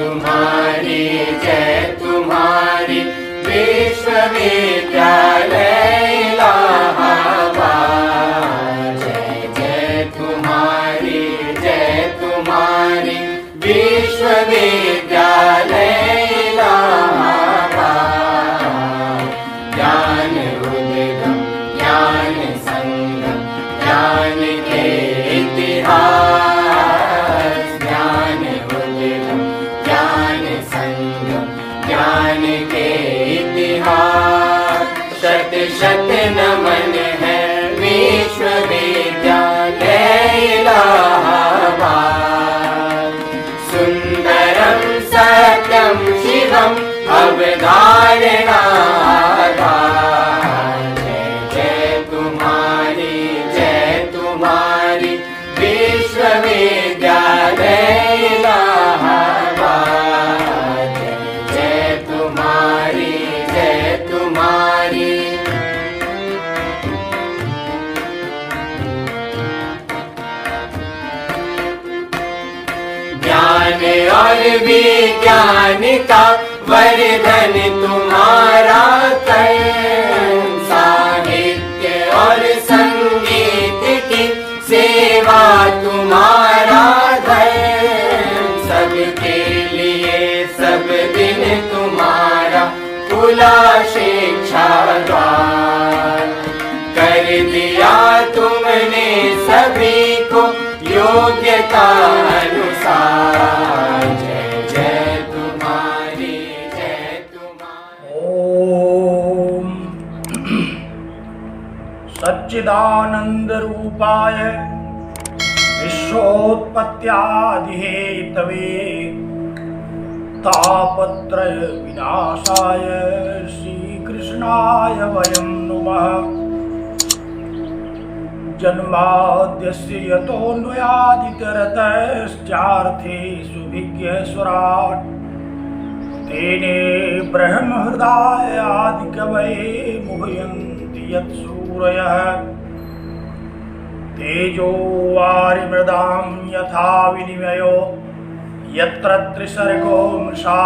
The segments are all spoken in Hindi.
तुम्हारी जय तुम्हारी विश्वविद्यालय इलाहाबाद। जय जय तुम्हारी विश्वविद्यालय इलाहाबाद। ज्ञान उद्गम ज्ञान संगम ज्ञान के इतिहास। ज्ञान उद्गम ज्ञान संगम ज्ञान के इतिहास। शत शत नमन है विश्वविद्यालय इलाहाबाद। सुंदरम सत्यम शिवम अवधारणा। विश्वविद्यालय इलाहाबाद। जय तुम्हारी ज्ञान और विज्ञान का वर्धन तुम्हारा कर। साहित्य और संगीत की सेवा तुम्हारा धर्म। सबके लिए सब दिन तुम्हारा खुला शिक्षा द्वार। कर दिया तुमने सभी को योग्यता अनुसार। जय जय तुम्हारी ओम सच्चिदानंद रूपाय विश्वोत्पत्त्यादिहेतवे तापत्रय विनाशाय श्रीकृष्णाय वयं नुमः। जन्माद्यस्य यतोऽन्वयादितरतश्चार्थेषु तेने ब्रह्महृदाय आदिकवये मुह्यन्ति यत्सूरयः। तेजो वारिमृदां यथा विनिमयो यत्र त्रिसर्गो मृषा।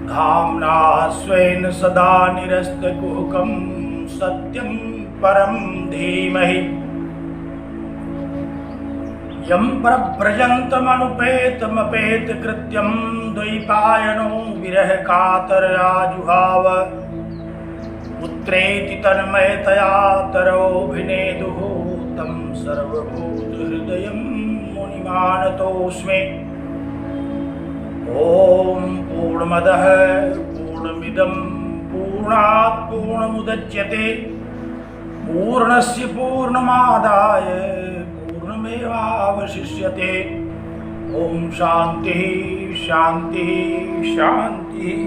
धाम्ना स्वेन सदा निरस्तकुहकं सत्यं परं धीमहि। यं प्रव्रजन्तमनुपेतमपेतकृत्यं द्वैपायनो विरह कातरयाजुहाव। पुत्रेति तन्मयतया तरोभिनेदुः तं सर्वभूतहृदयं मुनिमानतोऽस्मि। ॐ पूर्णमदः पूर्णमिदं पूर्णात् पूर्णमुदच्यते पूर्णस्य पूर्णमादाय पूर्णमेवावशिष्यते। ॐ शान्तिः शान्तिः शान्तिः।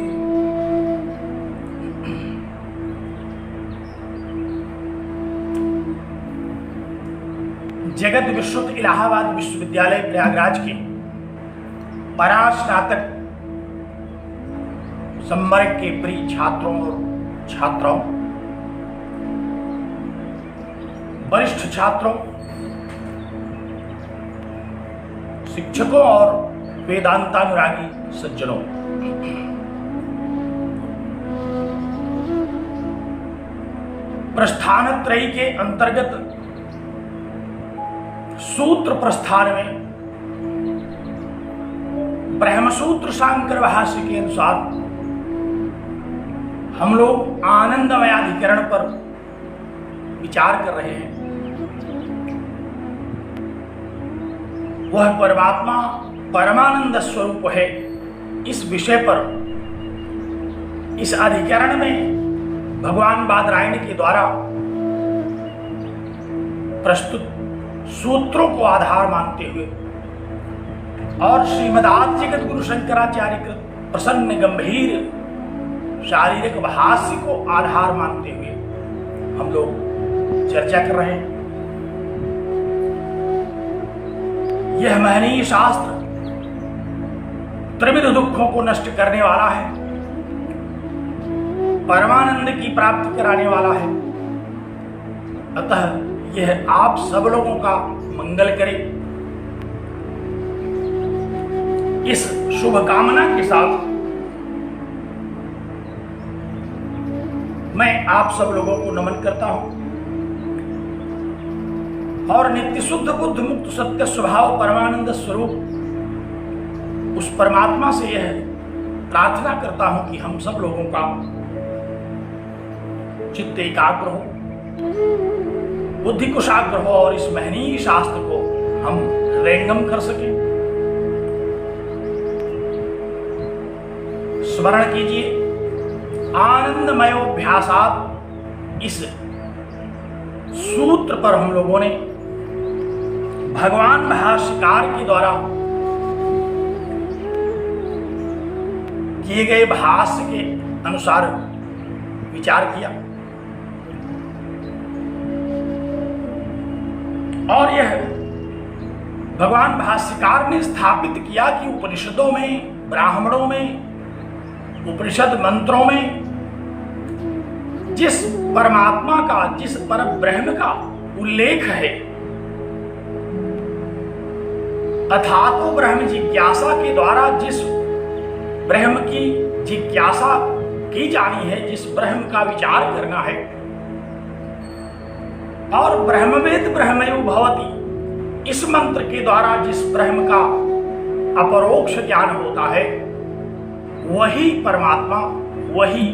जगत विश्रुत इलाहाबाद विश्वविद्यालय प्रयागराज के परास्नातक संवर्ग के प्रिय छात्रों और छात्राओं, वरिष्ठ छात्रों, शिक्षकों और वेदांतानुरागी सज्जनों, प्रस्थानत्रयी के अंतर्गत सूत्र प्रस्थान में ब्रह्मसूत्र शांकर भाष्य के अनुसार हम लोग आनंदमयाधिकरण पर विचार कर रहे हैं। वह परमात्मा परमानंद स्वरूप है। इस विषय पर इस अधिकरण में भगवान बादरायण के द्वारा प्रस्तुत सूत्रों को आधार मानते हुए और श्रीमदादि जगत गुरु शंकराचार्य कृत प्रसन्न गंभीर शारीरिक भाष्य को आधार मानते हुए हम लोग चर्चा कर रहे हैं। यह महनीय शास्त्र त्रिविध दुखों को नष्ट करने वाला है, परमानंद की प्राप्ति कराने वाला है। अतः यह आप सब लोगों का मंगल करे। इस शुभ कामना के साथ मैं आप सब लोगों को नमन करता हूं और नित्य शुद्ध बुद्ध मुक्त सत्य स्वभाव परमानंद स्वरूप उस परमात्मा से यह प्रार्थना करता हूं कि हम सब लोगों का चित्त एकाग्र हो, बुद्धि कुशाग्र हो और इस महनीय शास्त्र को हम हृदयंगम कर सकें। स्मरण कीजिए, आनंदमयोभ्यासात इस सूत्र पर हम लोगों ने भगवान भाष्यकार के द्वारा किए गए भाष्य के अनुसार विचार किया और यह भगवान भाष्यकार ने स्थापित किया कि उपनिषदों में, ब्राह्मणों में, उपनिषद मंत्रों में जिस परमात्मा का, जिस परम ब्रह्म का उल्लेख है अथातो ब्रह्म जिज्ञासा के द्वारा जिस ब्रह्म की जिज्ञासा की जानी है, जिस ब्रह्म का विचार करना है और ब्रह्मवेद ब्रह्मयो भवति इस मंत्र के द्वारा जिस ब्रह्म का अपरोक्ष ज्ञान होता है वही परमात्मा, वही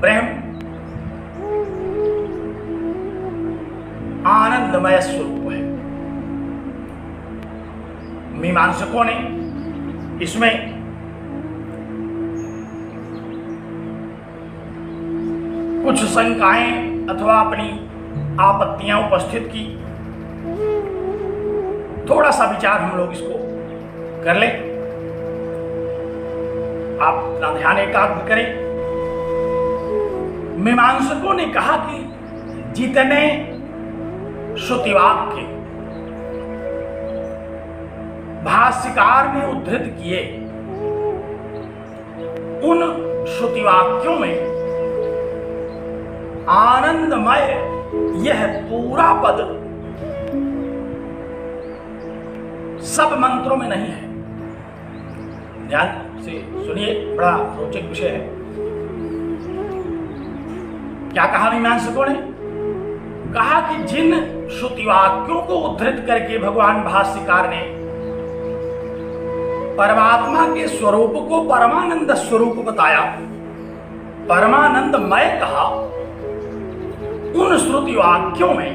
ब्रह्म आनंदमय स्वरूप है। मीमांसकों ने इसमें कुछ शंकाएं अथवा अपनी आपत्तियां उपस्थित की। थोड़ा सा विचार हम लोग इसको कर लें। आप अपना ध्यान एकाग्र करें। मीमांसकों ने कहा कि जितने श्रुतिवाक्य भाष्यकार ने उद्धृत किए उन श्रुतिवाक्यों में आनंदमय यह पूरा पद सब मंत्रों में नहीं है। ध्यान से सुनिए, बड़ा रोचक विषय है। क्या कहा मीमांसकों ने? कहा कि जिन श्रुतिवाक्यों को उद्धृत करके भगवान भाष्यकार ने परमात्मा के स्वरूप को परमानंद स्वरूप बताया, परमानंदमय कहा, उन श्रुति वाक्यों में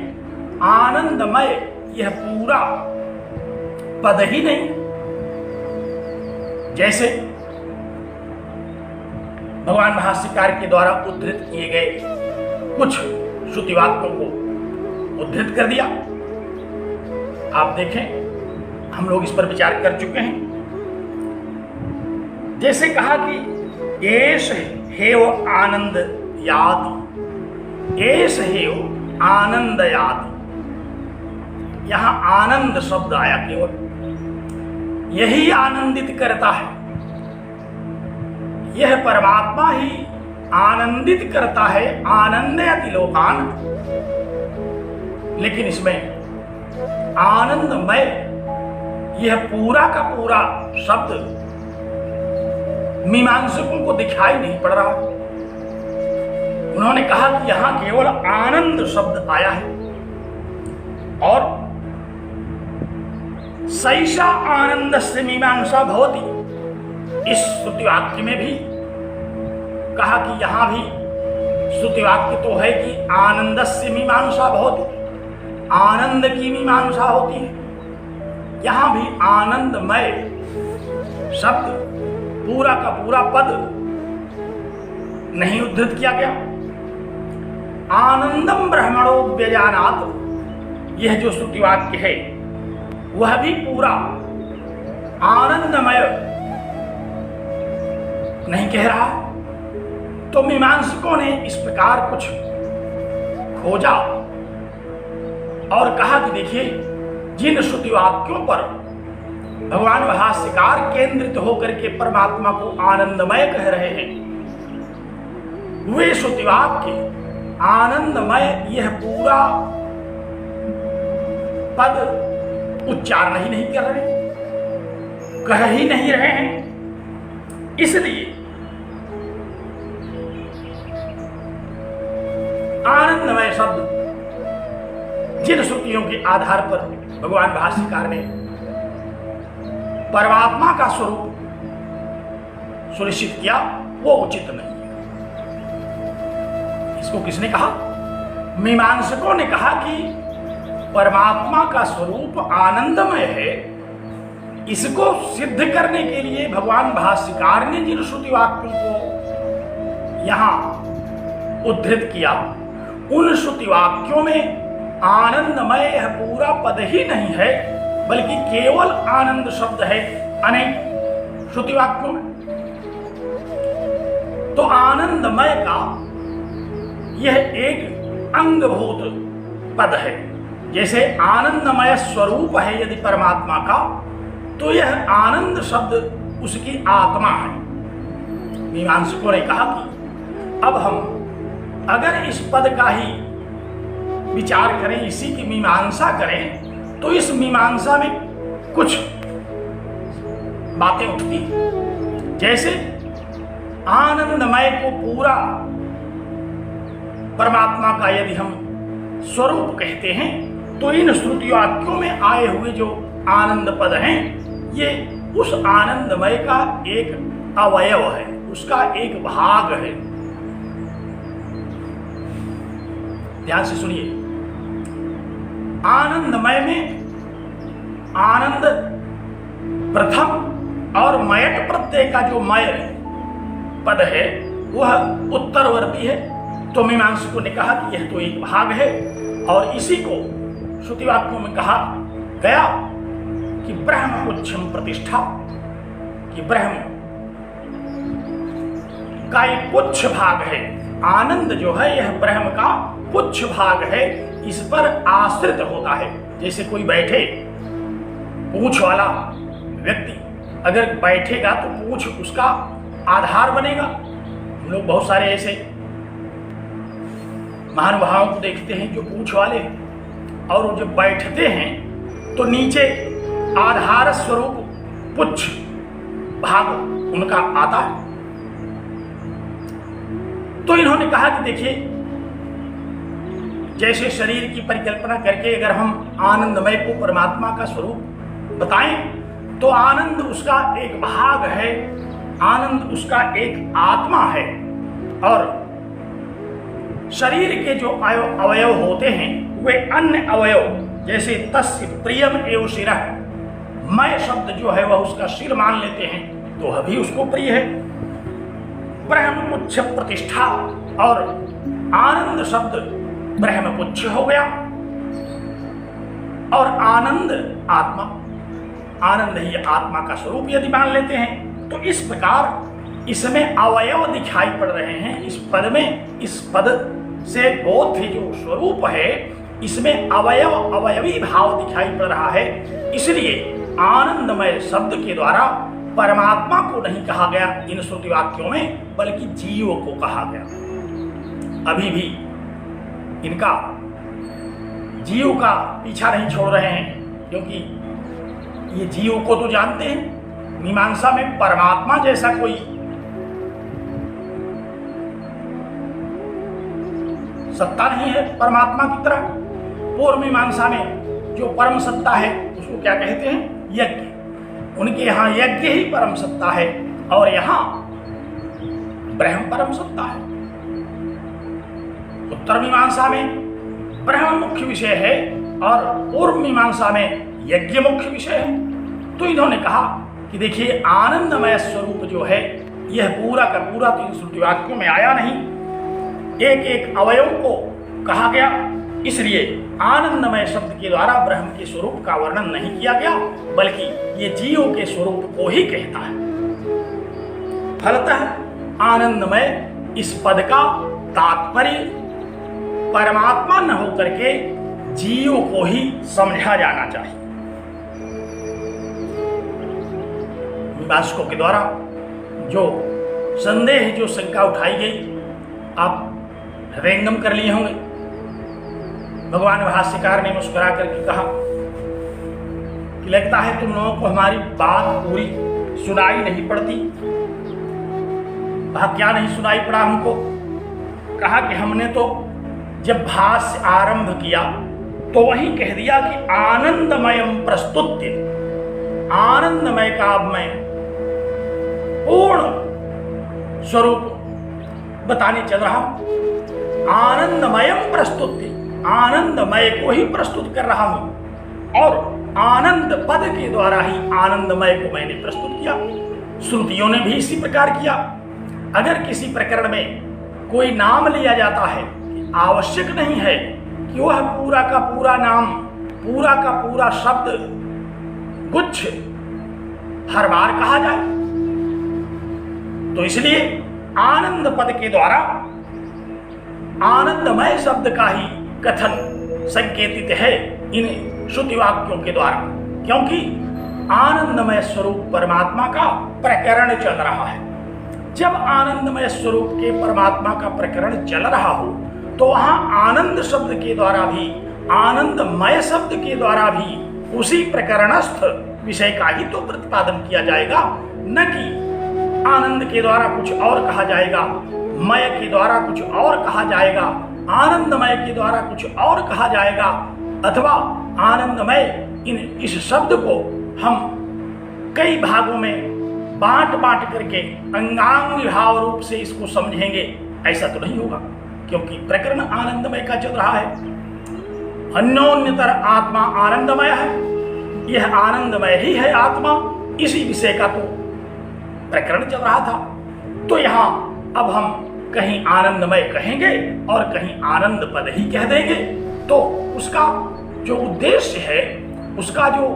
आनंदमय यह पूरा पद ही नहीं। जैसे भगवान भाष्यकार के द्वारा उद्धृत किए गए कुछ श्रुति वाक्यों को उद्धृत कर दिया। आप देखें, हम लोग इस पर विचार कर चुके हैं। जैसे कहा कि एष हेव आनंद याति, एष हेव आनंद याति, यहां आनंद शब्द आया, केवल यही आनंदित करता है, यह परमात्मा ही आनंदित करता है, आनंदयति लोकान। लेकिन इसमें आनंदमय यह पूरा का पूरा शब्द मीमांसकों को दिखाई नहीं पड़ रहा। उन्होंने कहा कि यहां केवल आनंद शब्द आया है और सैषा आनंद से मीमांसा भवति, इस श्रुतिवाक्य में भी कहा कि यहां भी श्रुतिवाक्य तो है कि आनंद से मीमांसा भवति, आनंद की मीमांसा होती है। यहां भी आनंदमय शब्द पूरा का पूरा पद नहीं उद्धृत किया गया। आनंदम ब्रह्मणो व्यजानात, यह जो श्रुतिवाक्य है वह भी पूरा आनंदमय नहीं कह रहा। तो मीमांसकों ने इस प्रकार कुछ खोजा और कहा कि देखिए, जिन श्रुतिवाक्यों पर भगवान भाष्यकार केंद्रित होकर के परमात्मा को आनंदमय कह रहे हैं, वे श्रुतिवाक्य आनंदमय यह पूरा पद उच्चारण ही नहीं कर रहे। कह ही नहीं रहे हैं। इसलिए आनंदमय शब्द जिन श्रुतियों के आधार पर भगवान भाष्यकार ने परमात्मा का स्वरूप सुनिश्चित किया, वो उचित नहीं है। इसको किसने कहा? मीमांसकों ने कहा कि परमात्मा का स्वरूप आनंदमय है। इसको सिद्ध करने के लिए भगवान भाष्यकार ने जिन श्रुति वाक्यों को यहां उद्धृत किया, उन श्रुति वाक्यों में आनंदमय यह पूरा पद ही नहीं है, बल्कि केवल आनंद शब्द है अनेक श्रुति वाक्यों में। तो आनंदमय का यह एक अंगभूत पद है। जैसे आनंदमय स्वरूप है यदि परमात्मा का, तो यह आनंद शब्द उसकी आत्मा है। मीमांसकों ने कहा कि अब हम अगर इस पद का ही विचार करें, इसी की मीमांसा करें, तो इस मीमांसा में कुछ बातें उठती। जैसे आनंदमय को पूरा परमात्मा का यदि हम स्वरूप कहते हैं, तो इन श्रुति वाक्यों में आए हुए जो आनंद पद हैं, ये उस आनंदमय का एक अवयव है, उसका एक भाग है। ध्यान से सुनिए, आनंदमय में आनंद प्रथम और मयट प्रत्यय का जो मय पद है वह उत्तरवर्ती है। तो मीमांसकों ने कहा कि यह तो एक भाग है, और इसी को श्रुति वाक्यों में कहा गया कि ब्रह्म पुच्छम प्रतिष्ठा, कि ब्रह्म का एक पुच्छ भाग है। आनंद जो है यह ब्रह्म का पुच्छ भाग है, इस पर आश्रित होता है। जैसे कोई बैठे, पूंछ वाला व्यक्ति अगर बैठेगा तो पूंछ उसका आधार बनेगा। हम लोग बहुत सारे ऐसे महानुभावों को देखते हैं जो पूंछ वाले हैं, और वो जब बैठते हैं तो नीचे आधार स्वरूप पुच्छ भाग उनका आता है। तो इन्होंने कहा कि देखिए, जैसे शरीर की परिकल्पना करके अगर हम आनंदमय को परमात्मा का स्वरूप बताएं, तो आनंद उसका एक भाग है, आनंद उसका एक आत्मा है। और शरीर के जो अवयव होते हैं वे अन्य अवयव, जैसे तस्य प्रियम एव शिरः, मैं शब्द जो है वह उसका सिर मान लेते हैं, तो अभी उसको प्रिय है। ब्रह्मपुच्छ प्रतिष्ठा, और आनंद शब्द ब्रह्मपुच्छ हो गया। और आनंद आत्मा, आनंद ही आत्मा का स्वरूप यदि मान लेते हैं, तो इस प्रकार इसमें अवयव दिखाई पड़ रहे हैं। इस पद में, इस पद से बोध जो स्वरूप है, इसमें अवयव अवयवी भाव दिखाई पड़ रहा है। इसलिए आनंदमय शब्द के द्वारा परमात्मा को नहीं कहा गया इन श्रुति वाक्यों में, बल्कि जीव को कहा गया। अभी भी इनका जीव का पीछा नहीं छोड़ रहे हैं, क्योंकि ये जीव को तो जानते हैं। मीमांसा में परमात्मा जैसा कोई सत्ता नहीं है परमात्मा की तरह। पूर्व मीमांसा में जो परम सत्ता है उसको क्या कहते हैं? यज्ञ। उनके यहाँ यज्ञ ही परम सत्ता है, और यहाँ ब्रह्म परम सत्ता है। उत्तर मीमांसा में ब्रह्म मुख्य विषय है, और पूर्व मीमांसा में यज्ञ मुख्य विषय है। तो इन्होंने कहा कि देखिए, आनंदमय स्वरूप जो है यह पूरा का पूरा तो इन श्रुति वाक्यों में आया नहीं, एक एक अवयव को कहा गया। इसलिए आनंदमय शब्द के द्वारा ब्रह्म के स्वरूप का वर्णन नहीं किया गया, बल्कि ये जीव के स्वरूप को ही कहता है। फलतः आनंदमय इस पद का तात्पर्य परमात्मा न होकर के जीव को ही समझा जाना चाहिए। मीमांसकों के द्वारा जो संदेह, जो शंका उठाई गई, आप हृदयंगम कर लिए होंगे। भगवान भाष्यकार ने मुस्कुरा करके कहा कि लगता है तुम लोगों को हमारी बात पूरी सुनाई नहीं पड़ती। कहा क्या नहीं सुनाई पड़ा हमको? कहा कि हमने तो जब भाष्य आरंभ किया तो वही कह दिया कि आनंदमयम प्रस्तुत्य, आनंदमय का अब मैं पूर्ण स्वरूप बताने चल रहा हूं। आनंदमयम प्रस्तुत्य, आनंदमय को ही प्रस्तुत कर रहा हूं और आनंद पद के द्वारा ही आनंदमय को मैंने प्रस्तुत किया। श्रुतियों ने भी इसी प्रकार किया। अगर किसी प्रकरण में कोई नाम लिया जाता है, आवश्यक नहीं है कि वह पूरा का पूरा नाम, पूरा का पूरा शब्द गुच्छ हर बार कहा जाए। तो इसलिए आनंद पद के द्वारा आनंदमय शब्द का ही कथन संकेतित है इन श्रुति वाक्यों के द्वारा, क्योंकि आनंदमय स्वरूप परमात्मा का प्रकरण चल रहा है। जब आनंदमय स्वरूप के परमात्मा का प्रकरण चल रहा हो तो वहां आनंद शब्द के द्वारा भी, आनंदमय शब्द के द्वारा भी उसी प्रकरणस्थ विषय का ही तो प्रतिपादन किया जाएगा, न कि आनंद के द्वारा कुछ और कहा जाएगा, मय के द्वारा कुछ और कहा जाएगा, आनंदमय के द्वारा कुछ और कहा जाएगा, अथवा आनंदमय इस शब्द को हम कई भागों में बांट बांट करके अंगांग भाव रूप से इसको समझेंगे। ऐसा तो नहीं होगा, क्योंकि प्रकरण आनंदमय का चल रहा है। अन्योन्यतर आत्मा आनंदमय है, यह आनंदमय ही है आत्मा, इसी विषय का तो प्रकरण चल रहा था। तो यहां अब हम कहीं आनंदमय कहेंगे और कहीं आनंद पद ही कह देंगे, तो उसका जो उद्देश्य है, उसका जो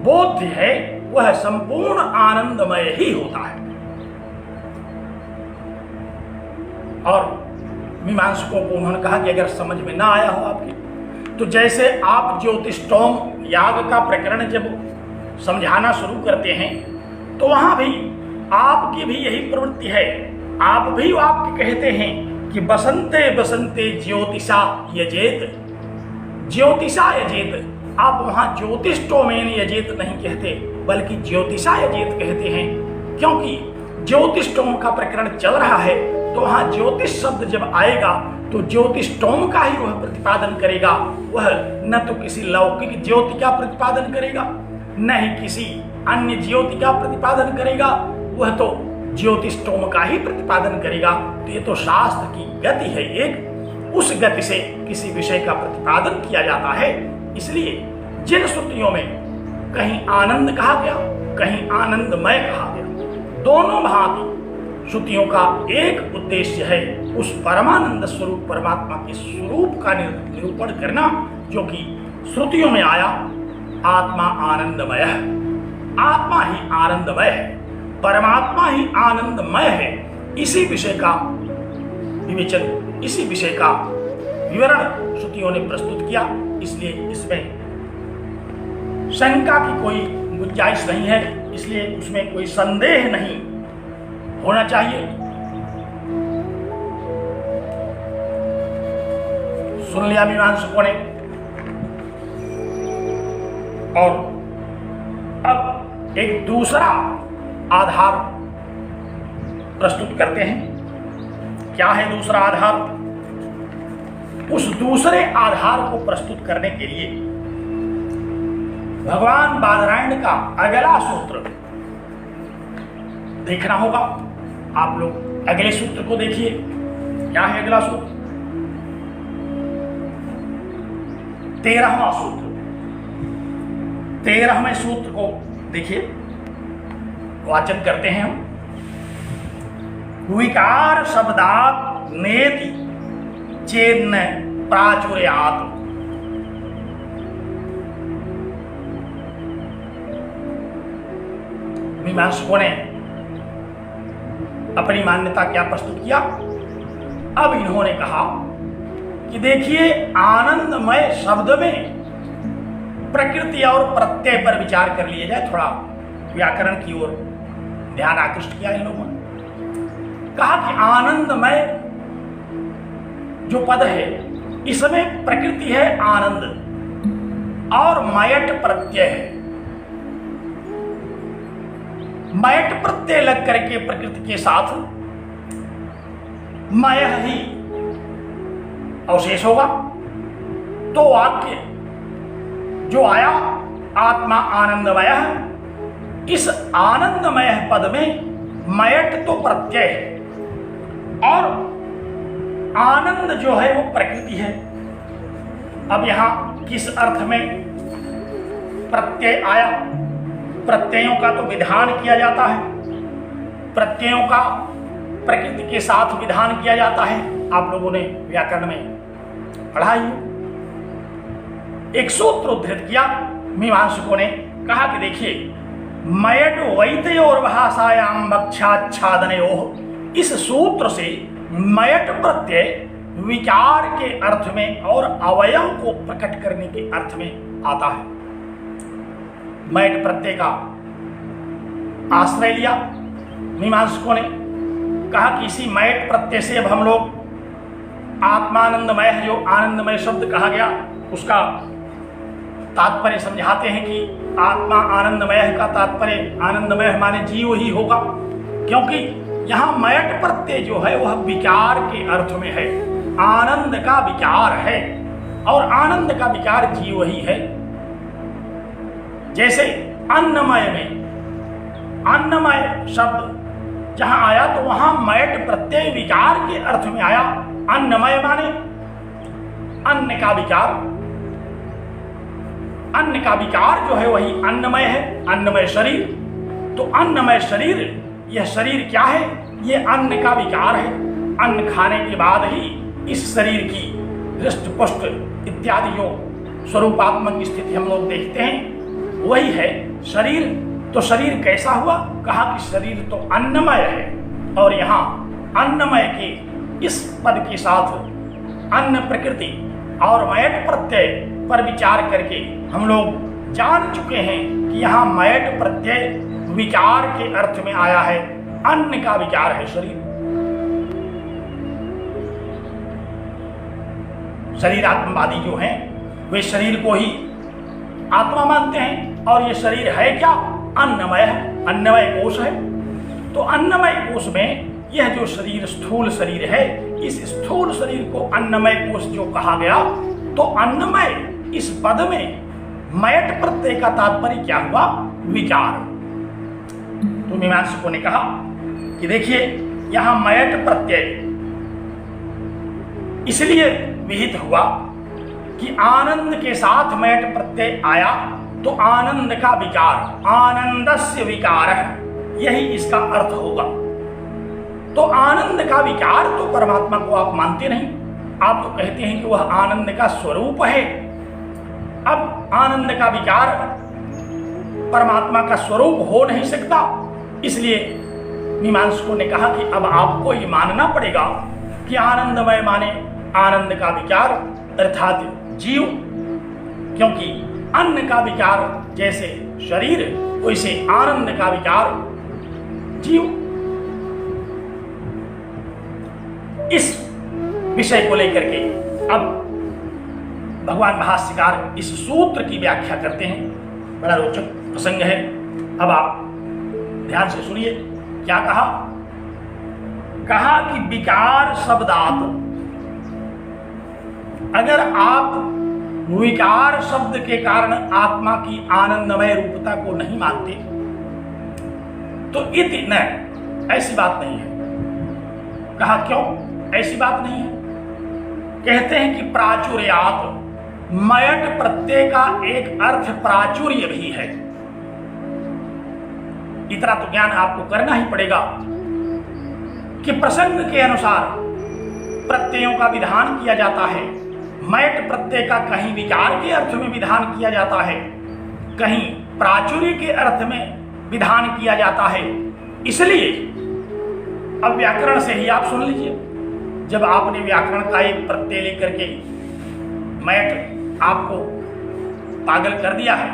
बोध है, वह संपूर्ण आनंदमय ही होता है। और मीमांसकों को उन्होंने कहा कि अगर समझ में ना आया हो आपकी, तो जैसे आप ज्योतिष्टोम याग का प्रकरण जब समझाना शुरू करते हैं तो वहां भी आपकी भी यही प्रवृत्ति है। आप भी वाक्य कहते हैं कि बसंते बसंते ज्योतिषा यजेत, ज्योतिषा यजेत। आप वहां ज्योतिष्टोमेन यजेत नहीं कहते, बल्कि ज्योतिषा यजेत कहते हैं, क्योंकि ज्योतिष्टोम का प्रकरण चल रहा है। तो वहां ज्योतिष शब्द जब आएगा तो ज्योतिष्टोम का ही वह प्रतिपादन करेगा। वह न तो किसी लौकिक ज्योति का प्रतिपादन करेगा, न ही किसी अन्य ज्योति का प्रतिपादन करेगा, वह तो ज्योतिष्टोम का ही प्रतिपादन करेगा। तो ये तो शास्त्र की गति है, एक उस गति से किसी विषय का प्रतिपादन किया जाता है। इसलिए जिन श्रुतियों में कहीं आनंद कहा गया, कहीं आनंदमय कहा गया, दोनों भांति श्रुतियों का एक उद्देश्य है उस परमानंद स्वरूप परमात्मा के स्वरूप का निरूपण करना, जो कि श्रुतियों में आया। आत्मा आनंदमय है, आत्मा ही आनंदमय है, परमात्मा ही आनंदमय है। इसी विषय का विवेचन, इसी विषय का विवरण श्रुतियों ने प्रस्तुत किया। इसलिए इसमें शंका की कोई गुंजाइश नहीं है, इसलिए उसमें कोई संदेह नहीं होना चाहिए। सुन लिया मीमांसकों ने, और अब एक दूसरा आधार प्रस्तुत करते हैं। क्या है दूसरा आधार? उस दूसरे आधार को प्रस्तुत करने के लिए भगवान बादरायण का अगला सूत्र देखना होगा। आप लोग अगले सूत्र को देखिए। क्या है अगला सूत्र? 13वां सूत्र। 13वें सूत्र को देखिए, वाचन करते हैं हम। विकार शब्दात नेति चेन्न प्राचुर्यात्। मीमांसकों ने अपनी मान्यता क्या प्रस्तुत किया? अब इन्होंने कहा कि देखिए, आनंदमय शब्द में प्रकृति और प्रत्यय पर विचार कर लिए जाए। थोड़ा व्याकरण की ओर ध्यान आकृष्ट किया इन लोगों ने। कहा कि आनंदमय जो पद है, इसमें प्रकृति है आनंद और मयट प्रत्यय है। मयट प्रत्यय लग करके प्रकृति के साथ मय ही अवशेष होगा। तो वाक्य जो आया आत्मा आनंदमय है, इस आनंदमय पद में मयट तो प्रत्यय है और आनंद जो है वो प्रकृति है। अब यहां किस अर्थ में प्रत्यय आया? प्रत्ययों का तो विधान किया जाता है, प्रत्ययों का प्रकृति के साथ विधान किया जाता है। आप लोगों ने व्याकरण में पढ़ा ही। एक सूत्र उद्धृत किया मीमांसकों ने, कहा कि देखिए मयट वैतयोर भाषायाम भक्षाच्छादनयोः, इस सूत्र से मयट प्रत्यय विकार के अर्थ में और अवयव को प्रकट करने के अर्थ में आता है। मयट प्रत्यय का आश्रय लिया मीमांसकों ने, कहा कि इसी मयट प्रत्यय से अब हम लोग आत्मानंदमय, जो आनंदमय शब्द कहा गया, उसका तात्पर्य समझाते हैं कि आत्मा आनंदमय का तात्पर्य आनंदमय माने जीव ही होगा, क्योंकि यहां मयट प्रत्यय जो है वह विकार के अर्थ में है, आनंद का विकार है और आनंद का विकार जीव ही है। जैसे अन्नमय में अन्नमय शब्द जहां आया तो वहां मयट प्रत्यय विकार के अर्थ में आया। अन्नमय माने अन्न का विकार, अन्न का विकार जो है वही अन्नमय है, अन्नमय शरीर। तो अन्नमय शरीर, यह शरीर क्या है? यह अन्न का विकार है। अन्न खाने के बाद ही इस शरीर की हृष्ट पुष्ट इत्यादि जो स्वरूपात्मक स्थिति हम लोग देखते हैं वही है शरीर। तो शरीर कैसा हुआ? कहा कि शरीर तो अन्नमय है। और यहाँ अन्नमय के इस पद के साथ अन्न प्रकृति और मयट प्रत्यय पर विचार करके हम लोग जान चुके हैं कि यहाँ मयट प्रत्यय विकार के अर्थ में आया है, अन्न का विकार है शरीर। शरीर आत्मवादी जो हैं वे शरीर को ही आत्मा मानते हैं और ये शरीर है क्या? अन्नमय है, अन्नमय कोश है। तो अन्नमय कोश में यह जो शरीर स्थूल शरीर है, इस स्थूल शरीर को अन्नमय कोश जो कहा गया, तो अन्नमय इस पद में मयट प्रत्यय का तात्पर्य क्या हुआ? विकार। तो मीमांसकों ने कहा कि देखिए यहां मयट प्रत्यय इसलिए विहित हुआ कि आनंद के साथ मयट प्रत्यय आया तो आनंद का विकार, आनंदस्य विकार है, यही इसका अर्थ होगा। तो आनंद का विकार तो परमात्मा को आप मानते नहीं, आप तो कहते हैं कि वह आनंद का स्वरूप है। अब आनंद का विकार परमात्मा का स्वरूप हो नहीं सकता, इसलिए मीमांसकों ने कहा कि अब आपको ये मानना पड़ेगा कि आनंदमय माने आनंद का विकार अर्थात जीव, क्योंकि अन्न का विकार जैसे शरीर वैसे आनंद का विकार जीव। इस विषय को लेकर के अब भगवान भाष्यकार इस सूत्र की व्याख्या करते हैं। बड़ा रोचक प्रसंग है, अब आप ध्यान से सुनिए। क्या कहा? कहा कि विकार शब्दात, अगर आप विकार शब्द के कारण आत्मा की आनंदमय रूपता को नहीं मानते तो इति न, ऐसी बात नहीं है। कहा क्यों ऐसी बात नहीं है? कहते हैं कि प्राचुर्यात, मयट प्रत्यय का एक अर्थ प्राचुर्य भी है। इतना तो ज्ञान आपको करना ही पड़ेगा कि प्रसंग के अनुसार प्रत्ययों का विधान किया जाता है। मयट प्रत्यय का कहीं विकार के अर्थ में विधान किया जाता है, कहीं प्राचुर्य के अर्थ में विधान किया जाता है। इसलिए अब व्याकरण से ही आप सुन लीजिए, जब आपने व्याकरण का एक प्रत्यय लेकर के मयट आपको पागल कर दिया है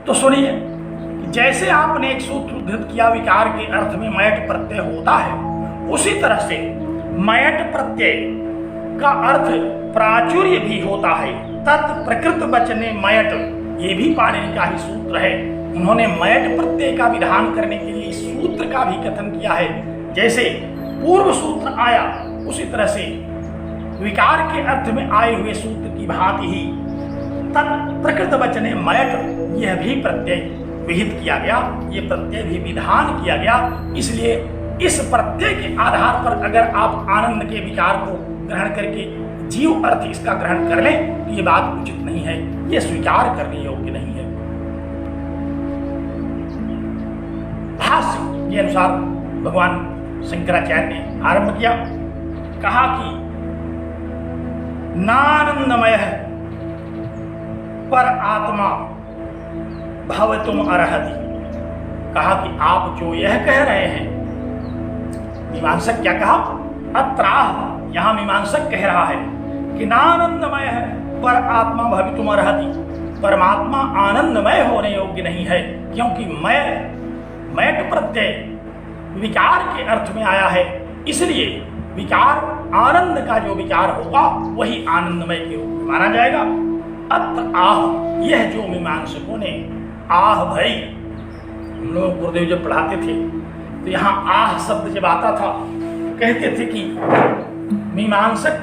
तो सुनिए, जैसे आपने एक सूत्र उद्धृत किया विकार के अर्थ में मयट प्रत्यय होता है, उसी तरह से मयट प्रत्यय का अर्थ प्राचुर्य भी होता है। तत् प्रकृत वचने मयट, ये भी पाणिनि का ही सूत्र है। उन्होंने मैट प्रत्यय का विधान करने के लिए सूत्र का भी कथन किया है। जैसे पूर्व सूत्र आया उसी तरह से विकार के अर्थ में आए हुए सूत्र की भांति ही तत्प्रकृत वचने मैट यह भी प्रत्यय विहित किया गया, ये प्रत्यय भी विधान किया गया। इसलिए इस प्रत्यय के आधार पर अगर आप आनंद के विकार को ग्रहण करके जीव अर्थ इसका ग्रहण कर लें तो ये बात उचित नहीं है, ये स्वीकार करने योग्य नहीं है। भाष्य के अनुसार भगवान शंकराचार्य ने आरंभ किया, कहा कि नानंदमय पर आत्मा भवतुम अर्हति। कहा कि आप जो यह कह रहे हैं, मीमांसक क्या कहा, अत्राह, यहां मीमांसक कह रहा है कि नानंदमय है पर आत्मा भवितुम अर्हति, परमात्मा आनंदमय होने योग्य नहीं है, क्योंकि मैट प्रत्यय विकार के अर्थ में आया है। इसलिए विकार आनंद का जो विकार होगा वही आनंदमय के रूप में माना जाएगा। अत आह, यह जो मीमांसकों ने आह भरी, हम लोग गुरुदेव जब पढ़ाते थे तो यहाँ आह शब्द जब आता था कहते थे कि मीमांसक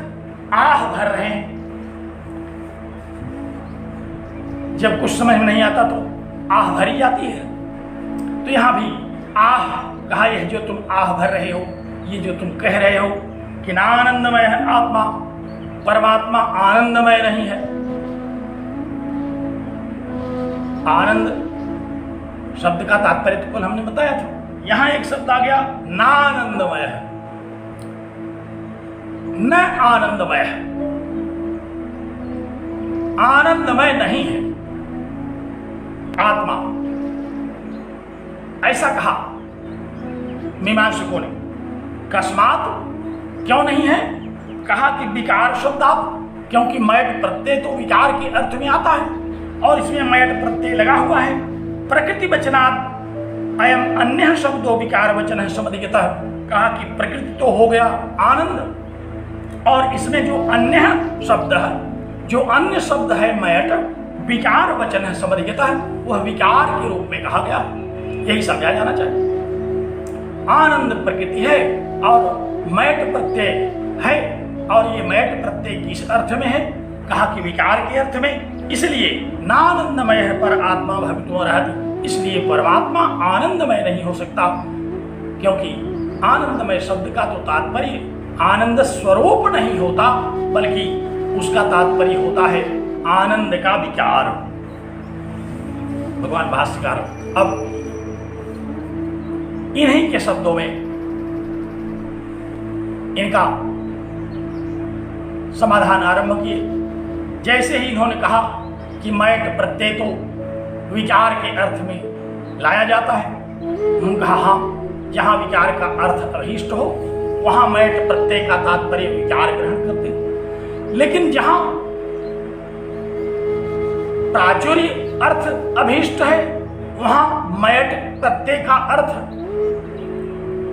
आह भर रहे हैं। जब कुछ समझ में नहीं आता तो आह भरी जाती है। तो यहाँ भी आह कहा, यह जो तुम आह भर रहे हो, ये जो तुम कह रहे हो कि आनंदमय है आत्मा, परमात्मा आनंदमय नहीं है। आनंद शब्द का तात्पर्य तो कल हमने बताया था। यहां एक शब्द आ गया नानंदमय है, न आनंदमय है, आनंदमय नहीं है आत्मा, ऐसा कहा मीमांसकों ने। कस्मात, क्यों नहीं है, कहा कि विकार शब्द आप, क्योंकि मैट प्रत्यय तो विकार के अर्थ में आता है और इसमें मैट प्रत्यय लगा हुआ है। प्रकृति वचनात् अयम अन्य शब्दों विकार वचन है समधिगतः, कहा कि प्रकृति तो हो गया आनंद और इसमें जो अन्य शब्द है, जो अन्य शब्द है मैट, विकार वचन है समधिगतः, वह विकार के रूप में कहा गया। यही समझा जाना चाहिए। आनंद प्रकृति है और मैट प्रत्यय है, और ये मैट प्रत्यय किस अर्थ में है, कहा कि विकार के अर्थ में। इसलिए नानंदमय है पर आत्मा भवितुम अर्हति, इसलिए परमात्मा आनंदमय नहीं हो सकता, क्योंकि आनंदमय शब्द का तो तात्पर्य आनंद स्वरूप नहीं होता, बल्कि उसका तात्पर्य होता है आनंद का विकार। भगवान भाष्यकार अब इन्हीं के शब्दों में इनका समाधान आरंभ किए। जैसे ही इन्होंने कहा कि मैट प्रत्यय तो विकार के अर्थ में लाया जाता है, उन्होंने कहा हाँ, जहां विकार का अर्थ अभीष्ट हो वहां मैट प्रत्यय का तात्पर्य विकार ग्रहण करते हैं। लेकिन जहां प्राचुर्य अर्थ अभीष्ट है वहां मैट प्रत्यय का अर्थ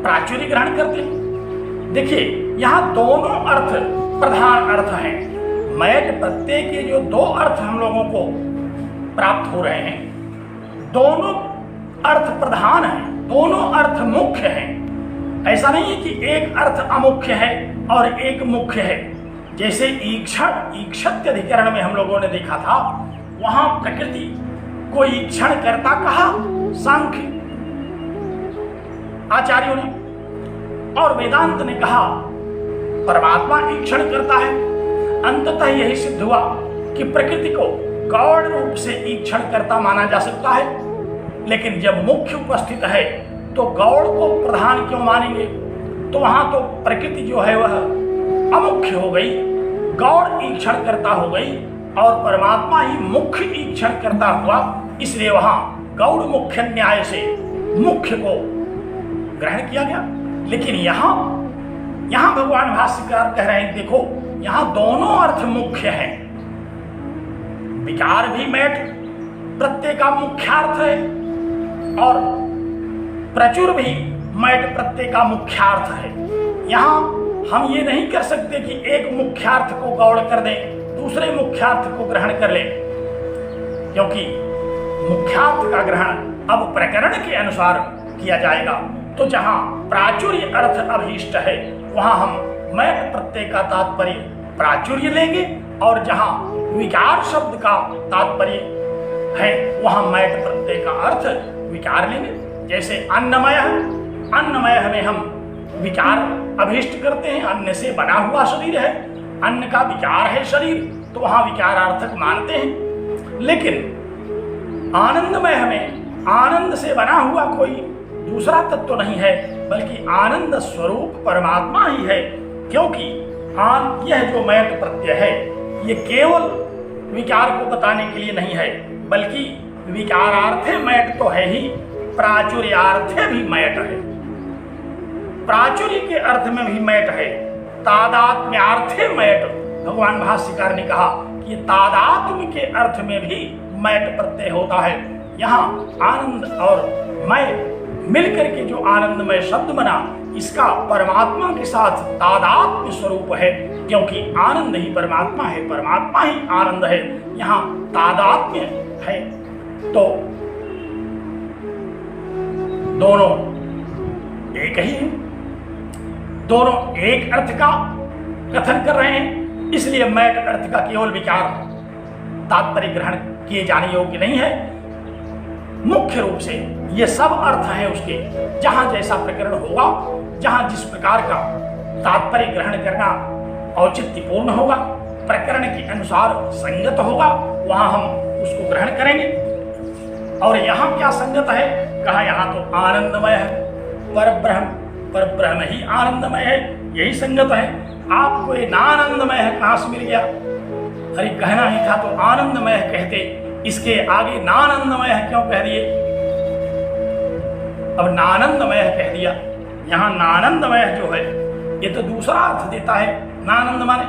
प्राचुर्य ग्रहण करते हैं। देखिए यहां दोनों अर्थ प्रधान अर्थ हैं। मैट प्रत्यय के जो दो अर्थ हम लोगों को प्राप्त हो रहे हैं, दोनों अर्थ प्रधान हैं, दोनों अर्थ मुख्य हैं। ऐसा नहीं है कि एक अर्थ अमुख्य है और एक मुख्य है। जैसे ईक्षण अधिकरण में हम लोगों ने देखा था, वहां प्रकृति को ईक्षण करता कहा सांख्य आचार्यों ने, और वेदांत ने कहा परमात्मा ईक्षण करता है। अंततः यही सिद्ध हुआ कि प्रकृति को गौण रूप से ईक्षण करता माना जा सकता है, लेकिन जब मुख्य उपस्थित है तो गौण को प्रधान क्यों मानेंगे? तो वहां तो प्रकृति जो है वह अमुख्य हो गई, गौण ईक्षण करता हो गई, और परमात्मा ही मुख्य ईक्षण करता हुआ, इसलिए वहां गौण मुख्य न्याय से मुख्य को ग्रहण किया गया। लेकिन यहां भगवान भाष्यकार कह रहे हैं, देखो यहां दोनों अर्थ मुख्य हैं। विकार भी मैट प्रत्यय का मुख्यार्थ है और प्रचुर भी मैट प्रत्यय का मुख्यार्थ है। यहां हम ये नहीं कर सकते कि एक मुख्यार्थ को गौण कर दें, दूसरे मुख्यार्थ को ग्रहण कर लें, क्योंकि मुख्यार्थ का ग्रहण अब प्रकरण के अनुसार किया जाएगा। तो जहां प्राचुर्य अर्थ अभीष्ट है वहां हम मैट प्रत्यय का तात्पर्य प्राचुर्य लेंगे, और जहां विकार शब्द का तात्पर्य है वहां मैट प्रत्यय का अर्थ विकार लेंगे। जैसे अन्नमय, अन्नमय में हम विकार अभीष्ट करते हैं, अन्न से बना हुआ शरीर है, अन्न का विकार है शरीर, तो वहां विकारार्थक मानते हैं। लेकिन आनंदमय में आनंद से बना हुआ कोई दूसरा तत्व नहीं है, बल्कि आनंद स्वरूप परमात्मा ही है। क्योंकि यह जो मैट प्रत्यय है ये केवल विकार को बताने के लिए नहीं है, बल्कि विकारार्थे मैट तो है ही, प्राचुर्यार्थे भी मैट है। प्राचुर्य के अर्थ में भी मैट है, तादात्म्यार्थे मैट। भगवान भाष्यकार ने कहा कि तादात्म्य के अर्थ में भी मैट प्रत्यय होता है। यहाँ आनंद और मैं मिलकर के जो आनंदमय शब्द बना, इसका परमात्मा के साथ तादात्म्य स्वरूप है, क्योंकि आनंद ही परमात्मा है, परमात्मा ही आनंद है। यहाँ तादात्म्य है, तो दोनों एक ही है, दोनों एक अर्थ का कथन कर रहे हैं। इसलिए मैट अर्थ का केवल विकार तात्पर्य ग्रहण किए जाने योग्य नहीं है। मुख्य रूप से ये सब अर्थ हैं उसके, जहां जैसा प्रकरण होगा, जहां जिस प्रकार का तात्पर्य ग्रहण करना औचित्यपूर्ण होगा, प्रकरण के अनुसार संगत होगा, वहां हम उसको ग्रहण करेंगे। और यहाँ क्या संगत है? कहा यहाँ तो आनंदमय है, परब्रह्म ही आनंदमय है, यही संगत है। आपको ये नानंदमय है कहां से मिल गया? अरे कहना ही था तो आनंदमय कहते, इसके आगे नानंदमय क्यों कह दिए? अब नानंदमय कह दिया। यहाँ नानंदमय जो है ये तो दूसरा अर्थ देता है। नानंद माने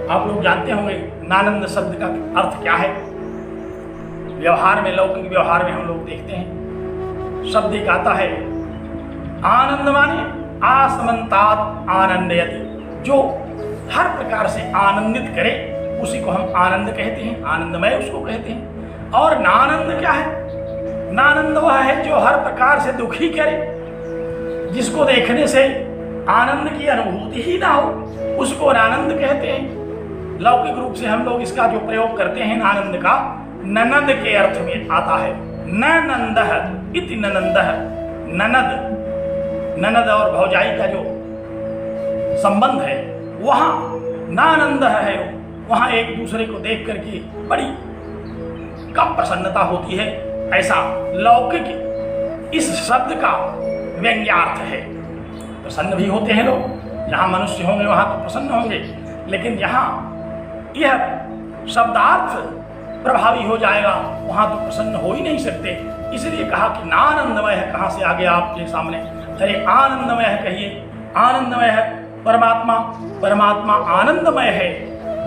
आप लोग जानते होंगे नानंद शब्द का अर्थ क्या है। व्यवहार में, लौकिक व्यवहार में हम लोग देखते हैं शब्द एक आता है आनंद माने आसमंतात आनंदयति, जो हर प्रकार से आनंदित करे उसी को हम आनंद कहते हैं, आनंदमय उसको कहते हैं। और नानंद क्या है? नानंद वह है जो हर प्रकार से दुखी करे, जिसको देखने से आनंद की अनुभूति ही ना हो, उसको नानंद कहते हैं। लौकिक रूप से हम लोग इसका जो प्रयोग करते हैं नानंद का, ननद के अर्थ में आता है। ननंद इति ननंद, ननद, ननद और भौजाई का जो संबंध है वहां नानंद है। वहां एक दूसरे को देख करके बड़ी कम प्रसन्नता होती है, ऐसा लौकिक इस शब्द का व्यंग्यार्थ है। प्रसन्न भी होते हैं लोग, जहां मनुष्य होंगे वहां तो प्रसन्न होंगे, लेकिन जहां यह शब्दार्थ प्रभावी हो जाएगा वहां तो प्रसन्न हो ही नहीं सकते। इसलिए कहा कि नानंदमय है। कहां से आ गया आपके सामने? अरे आनंदमय है कहिए, आनंदमय है परमात्मा, परमात्मा आनंदमय है,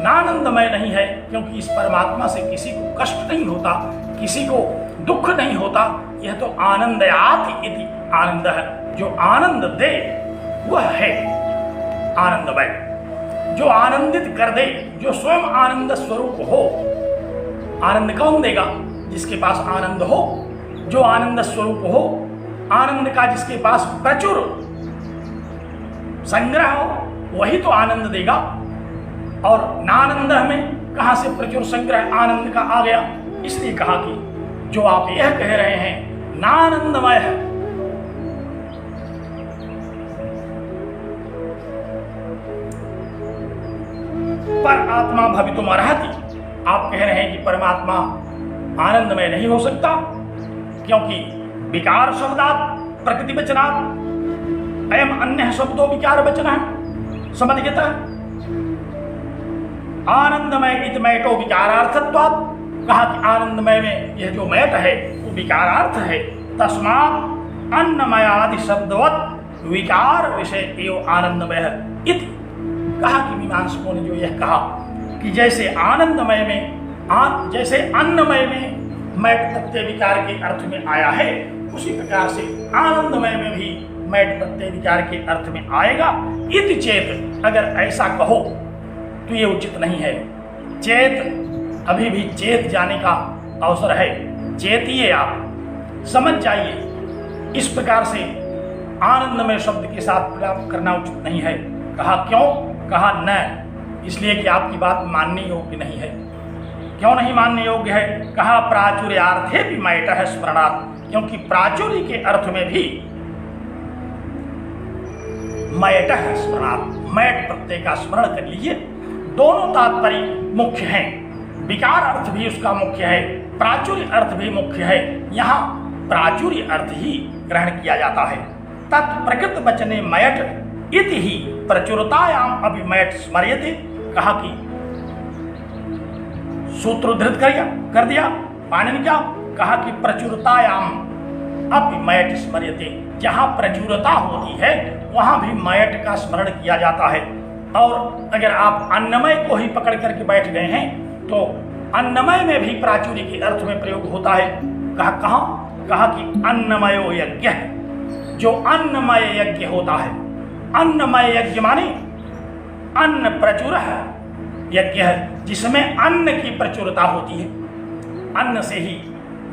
नानंदमय नहीं है। क्योंकि इस परमात्मा से किसी को कष्ट नहीं होता, किसी को दुख नहीं होता। यह तो आनंदयाति इति आनंद है, जो आनंद दे वह है आनंदमय, जो आनंदित कर दे, जो स्वयं आनंद स्वरूप हो। आनंद कौन देगा? जिसके पास आनंद हो, जो आनंद स्वरूप हो, आनंद का जिसके पास प्रचुर संग्रह हो, वही तो आनंद देगा। और नानंद में कहां से प्रचुर संग्रह आनंद का आ गया? इसलिए कहा कि जो आप यह कह रहे हैं नानंदमय है, पर आत्मा भवितुम अर्हति। आप कह रहे हैं कि परमात्मा आनंदमय नहीं हो सकता, क्योंकि विकार शब्दात प्रकृति वचनात् अयम अन्य शब्दों विकार वचन है। समझ गए? आनंदमय इत मैटो विकारार्थत्वात्, कहा कि आनंदमय में यह जो मैट है वो विकारार्थ है। तस्मात् अन्नमयादि शब्दवत् विकार विषय एवं आनंदमय है इति। कहा कि मीमांसकों ने जो यह कहा कि जैसे आनंदमय में जैसे अन्नमय में मैट प्रत्यय विकार के अर्थ में आया है, उसी प्रकार से आनंदमय में भी मैट प्रत्यय विकार के अर्थ में आएगा। इति चेत, अगर ऐसा कहो तो ये उचित नहीं है। चेत, अभी भी चेत जाने का अवसर है, चेतिए, आप समझ जाइए। इस प्रकार से आनंदमय शब्द के साथ प्रलाप करना उचित नहीं है। कहा क्यों? कहा न, इसलिए कि आपकी बात मानने योग्य नहीं है। क्यों नहीं मानने योग्य है? कहा प्राचुर्यार्थे भी मयट है स्मरणार्थ, क्योंकि प्राचुर्य के अर्थ में भी मयट है स्मरणार्थ, मयट प्रत्यय का स्मरण कर लीजिए। दोनों तात्पर्य मुख्य हैं, विकार अर्थ भी उसका मुख्य है, प्राचुर्य अर्थ भी मुख्य है। यहाँ प्राचुर्य अर्थ ही ग्रहण किया जाता है। तत्प्रकृत वचने मयट इति ही प्रचुरतायाम अभिमयट स्मर्यते। कहा कि सूत्र उद्धृत कर दिया पाणिनि क्या? कहा कि प्रचुरतायाम अभिमयट स्मर्यते, जहां प्रचुरता होती है वहां भी मयट का स्मरण किया जाता है। और अगर आप अन्नमय को ही पकड़ करके बैठ गए हैं तो अन्नमय में भी प्राचुर्य के अर्थ में प्रयोग होता है। कहा कहां? कहा कि अन्नमयो यज्ञ, जो अन्नमय यज्ञ होता है। अन्नमय यज्ञ माने अन्न प्रचुर यज्ञ है, जिसमें अन्न की प्रचुरता होती है। अन्न से ही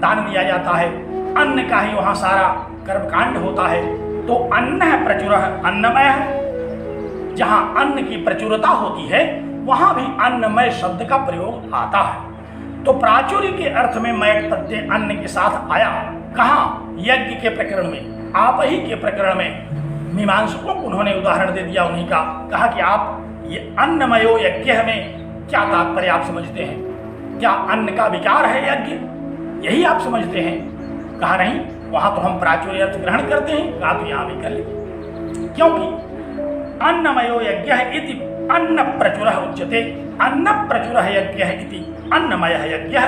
दान दिया जाता है, अन्न का ही वहां सारा कर्मकांड होता है। तो अन्न है प्रचुर, अन्नमय है। जहां अन्न की प्रचुरता होती है वहां भी अन्नमय शब्द का प्रयोग आता है। तो प्राचुर्य के अर्थ में मय प्रत्यय अन्न के साथ आया। कहां? यज्ञ के प्रकरण में, आप ही के प्रकरण में। मीमांसकों को उन्होंने उदाहरण दे दिया उन्हीं का। कहा कि आप ये अन्नमयो यज्ञ में क्या तात्पर्य आप समझते हैं? क्या अन्न का विकार है यज्ञ, यही आप समझते हैं? कहा नहीं, वहां तो हम प्राचुर्य अर्थ ग्रहण करते हैं। कहा तो यहां भी कर लीजिए, क्योंकि अन्नमयो यज्ञ इति अन्न प्रचुर उच्यते। अन्न प्रचुर यज्ञ इति अन्नमय यज्ञ,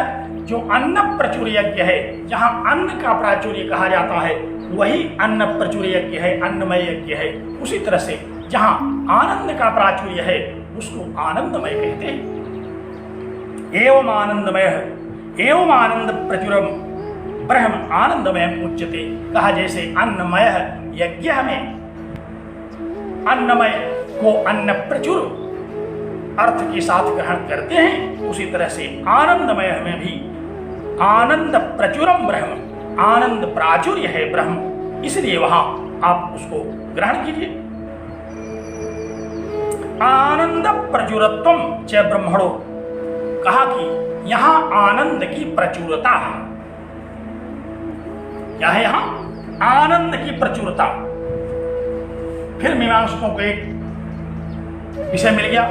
जो अन्न प्रचुर यज्ञ है, जहां अन्न का प्राचुर्य कहा जाता है वही अन्न प्रचुर यज्ञ है, अन्नमय यज्ञ है। उसी तरह से जहां आनंद का प्राचुर्य है उसको आनंदमय कहते हैं। एवं आनंदमय, एवं आनंद प्रचुरम ब्रह्म आनंदमय उच्यते। कहा जैसे अन्नमय यज्ञ में अन्नमय को अन्न प्रचुर अर्थ के साथ ग्रहण करते हैं, उसी तरह से आनंदमय में भी आनंद प्रचुरम ब्रह्म, आनंद प्राचुर्य है ब्रह्म, इसलिए वहां आप उसको ग्रहण कीजिए। आनंद प्रचुरत्वम च ब्रह्मणो, कहा कि यहां आनंद की प्रचुरता है। क्या है यहां? आनंद की प्रचुरता। फिर मीमांसकों को एक विषय मिल गया।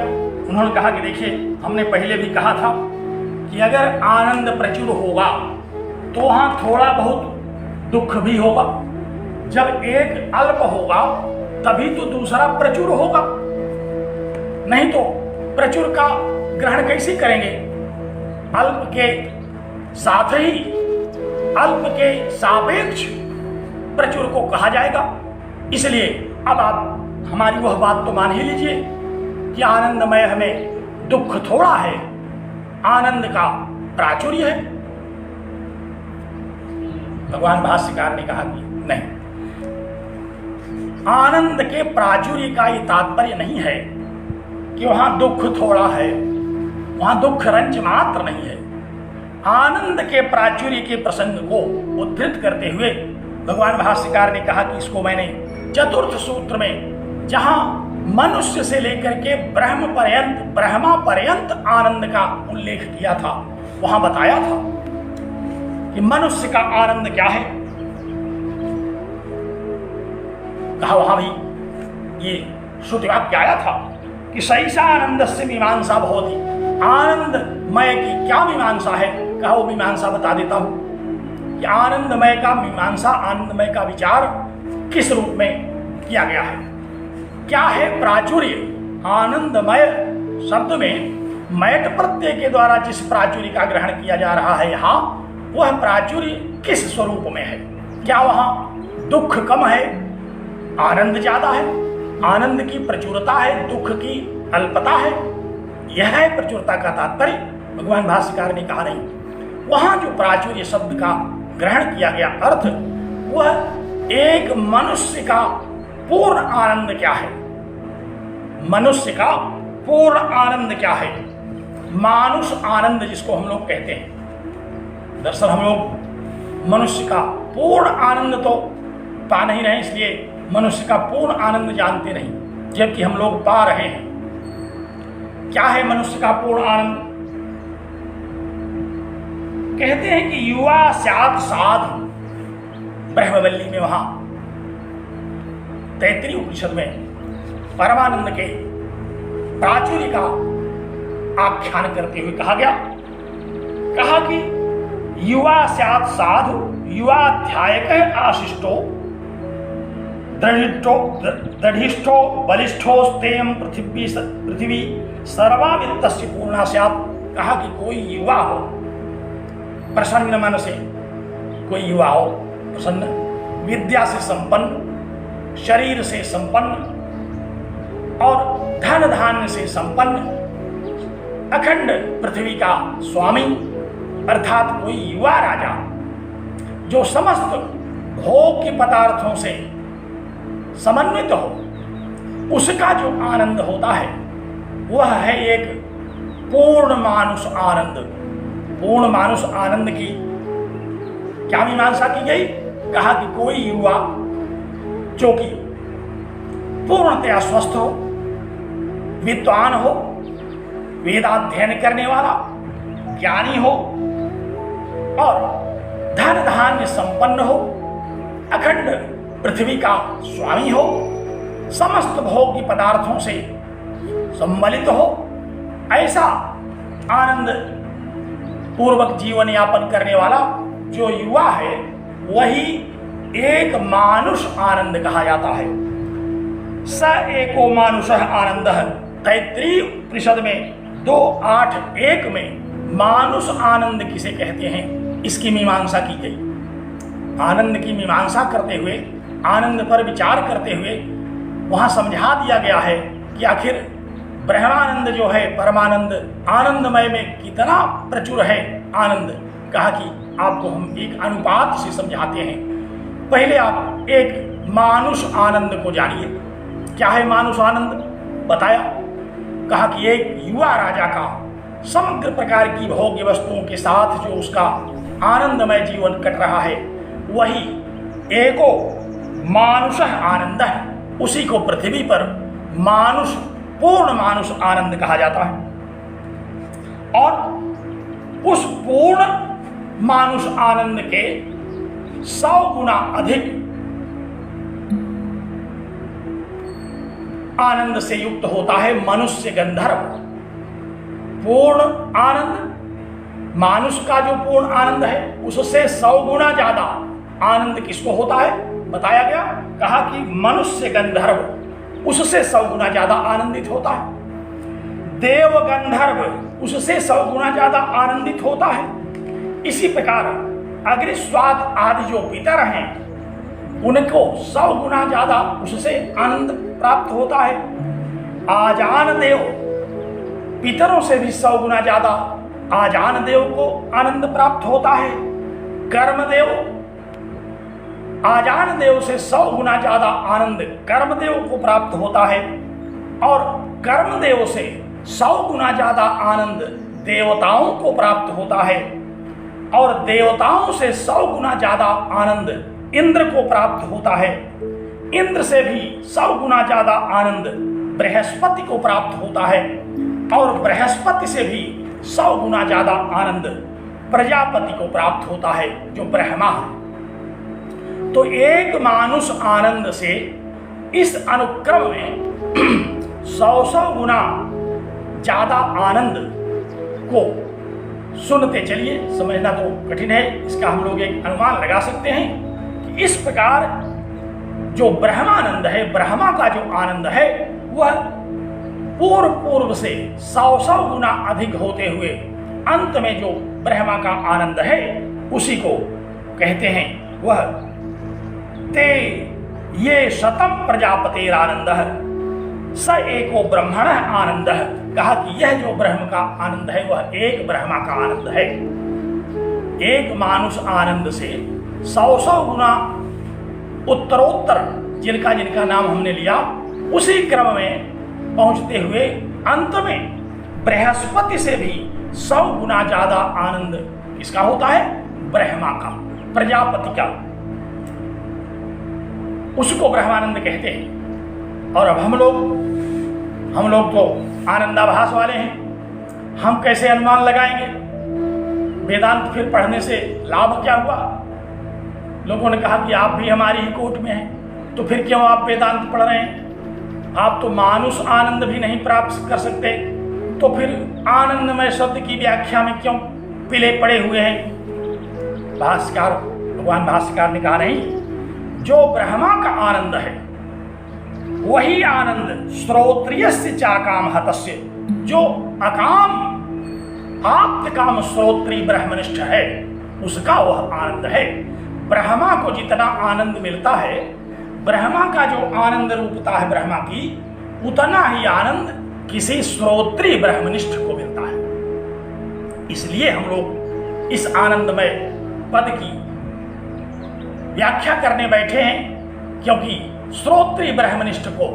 उन्होंने कहा कि देखिए, हमने पहले भी कहा था कि अगर आनंद प्रचुर होगा तो वहां थोड़ा बहुत दुख भी होगा। जब एक अल्प होगा तभी तो दूसरा प्रचुर होगा, नहीं तो प्रचुर का ग्रहण कैसे करेंगे? अल्प के साथ ही अल्प के सापेक्ष प्रचुर को कहा जाएगा। इसलिए अब आप हमारी वह बात तो मान ही लीजिए कि आनंदमय हमें दुख थोड़ा है, आनंद का प्राचुर्य है। भगवान भाष्यकार ने कहा कि नहीं, आनंद के प्राचुर्य का ये तात्पर्य नहीं है कि वहां दुख थोड़ा है, वहां दुख रंज मात्र नहीं है। आनंद के प्राचुर्य के प्रसंग को उद्धृत करते हुए भगवान भाष्यकार ने कहा कि इसको मैंने चतुर्थ सूत्र में, जहां मनुष्य से लेकर के ब्रह्मा पर्यंत आनंद का उल्लेख किया था, वहां बताया था कि मनुष्य का आनंद क्या है। कहा वहां भी ये श्रुति वाक्य आया था कि सैसा आनंद से मीमांसा भवति, आनंदमय की क्या मीमांसा है। कहा वो मीमांसा बता देता हूं कि आनंदमय का मीमांसा, आनंदमय का विचार किस रूप में किया गया है। क्या है प्राचुर्य? आनंदमय शब्द में मयट प्रत्यय के द्वारा जिस प्राचुर्य का ग्रहण किया जा रहा है यहाँ, वह प्राचुर्य किस स्वरूप में है? क्या वहां दुख कम है, आनंद ज्यादा है? आनंद की प्रचुरता है, दुख की अल्पता है? यह है प्रचुरता का तात्पर्य। भगवान भाष्यकार ने कहा नहीं, वहां जो प्राचुर्य शब्द का ग्रहण किया गया अर्थ, वह एक मनुष्य का पूर्ण आनंद क्या है, मनुष्य का पूर्ण आनंद क्या है, मानुष आनंद जिसको हम लोग कहते हैं, दरअसल हम लोग मनुष्य का पूर्ण आनंद तो पा नहीं रहे, इसलिए मनुष्य का पूर्ण आनंद जानते नहीं, जबकि हम लोग पा रहे हैं। क्या है मनुष्य का पूर्ण आनंद? कहते हैं कि युवा स्यात् साधु, ब्रह्मवल्ली में वहां तैत्तिरीय उपनिषद में परमानंद के प्राचुर्य का आख्यान करते हुए कहा गया, कहा कि युवा स्यात् साधु युवाध्यायकः आशिष्टो दृढ़िष्ठो बलिष्ठो स्तेयं पृथ्वी सर्वावित्तस्य पूर्णा स्यात्। कहा कि कोई युवा हो प्रसन्न मन से, कोई युवा हो प्रसन्न, विद्या से संपन्न, शरीर से संपन्न और धन धान्य से संपन्न, अखंड पृथ्वी का स्वामी, अर्थात कोई युवा राजा जो समस्त भोग के पदार्थों से समन्वित हो, उसका जो आनंद होता है वह है एक पूर्ण मानुष आनंद। पूर्ण मानुष आनंद की क्या मीमांसा की गई? कहा कि कोई युवा जो कि पूर्णतया स्वस्थ हो, विद्वान हो, वेदाध्ययन करने वाला, ज्ञानी हो और धन धान्य संपन्न हो, अखंड पृथ्वी का स्वामी हो, समस्त भोग के पदार्थों से सम्मिलित हो, ऐसा आनंद पूर्वक जीवन यापन करने वाला जो युवा है वही एक मानुष आनंद कहा जाता है। स एको मानुषः आनंदः, तैत्तिरीय उपनिषद में 2:8-1 में मानुष आनंद किसे कहते हैं इसकी मीमांसा की गई। आनंद की मीमांसा करते हुए, आनंद पर विचार करते हुए वहां समझा दिया गया है कि आखिर ब्रह्मानंद जो है, परमानंद आनंदमय में कितना प्रचुर है आनंद। कहा कि आपको हम एक अनुपात से समझाते हैं। पहले आप एक मानुष आनंद को जानिए। क्या है मानुष आनंद? बताया, कहा कि एक युवा राजा का समग्र प्रकार की भोग्य वस्तुओं के साथ जो उसका आनंदमय जीवन कट रहा है वही एको मानुष आनंद है। उसी को पृथ्वी पर मानुष, पूर्ण मानुष आनंद कहा जाता है। और उस पूर्ण मानुष आनंद के 100 गुना अधिक आनंद से युक्त होता है मनुष्य गंधर्व। पूर्ण आनंद, मानुष का जो पूर्ण आनंद है उससे 100 गुना ज्यादा आनंद किसको होता है? बताया गया, कहा कि मनुष्य गंधर्व उससे 100 गुना ज्यादा आनंदित होता है। देव गंधर्व उससे 100 गुना ज्यादा आनंदित होता है। इसी प्रकार अग्निस्वाद आदि जो पितर हैं उनको 100 गुना ज्यादा उससे आनंद प्राप्त होता है। आजान देव, पितरों से भी 100 गुना ज्यादा आजान देव को आनंद प्राप्त होता है। कर्मदेव, आजान देव से 100 गुना ज्यादा आनंद कर्मदेव को प्राप्त होता है। और कर्मदेव से 100 गुना ज्यादा आनंद देवताओं को प्राप्त होता है। और देवताओं से 100 गुना ज्यादा आनंद इंद्र को प्राप्त होता है। इंद्र से भी 100 गुना ज्यादा आनंद बृहस्पति को प्राप्त होता है। और बृहस्पति से भी 100 गुना ज्यादा आनंद प्रजापति को प्राप्त होता है जो ब्रह्मा है। तो एक मानुष आनंद से इस अनुक्रम में 100 गुना ज्यादा आनंद को सुनते चलिए। समझना तो कठिन है, इसका हम लोग एक अनुमान लगा सकते हैं कि इस प्रकार जो ब्रह्मानंद है, ब्रह्मा का जो आनंद है वह पूर्व से 100 गुना अधिक होते हुए अंत में जो ब्रह्मा का आनंद है उसी को कहते हैं वह ते ये शतम प्रजापतेर आनंद है स एको ब्रह्मण आनंद है। कहा कि यह जो ब्रह्म का आनंद है वह एक ब्रह्मा का आनंद है। एक मानुष आनंद से 100 गुना उत्तरोत्तर जिनका जिनका नाम हमने लिया उसी क्रम में पहुंचते हुए अंत में बृहस्पति से भी 100 गुना ज्यादा आनंद किसका होता है? ब्रह्मा का, प्रजापति का, उसको ब्रह्मानंद कहते हैं। और अब हम लोग तो आनंदाभास वाले हैं, हम कैसे अनुमान लगाएंगे? वेदांत फिर पढ़ने से लाभ क्या हुआ? लोगों ने कहा कि आप भी हमारी ही कोट में हैं, तो फिर क्यों आप वेदांत पढ़ रहे हैं? आप तो मानुष आनंद भी नहीं प्राप्त कर सकते, तो फिर आनंदमय शब्द की व्याख्या में क्यों पिले पड़े हुए हैं? भगवान भाष्यकार ने कहा नहीं, जो ब्रह्मा का आनंद है वही आनंद श्रोत्रियस्य चाकाम हतस्य, जो अकाम आप्त काम श्रोत्री ब्रह्मनिष्ठ है उसका वह आनंद है। ब्रह्मा को जितना आनंद मिलता है, ब्रह्मा का जो आनंद रूपता है ब्रह्मा की, उतना ही आनंद किसी श्रोत्री ब्रह्मनिष्ठ को मिलता है। इसलिए हम लोग इस आनंदमय पद की व्याख्या करने बैठे हैं, क्योंकि श्रोत्री ब्रह्मनिष्ठ को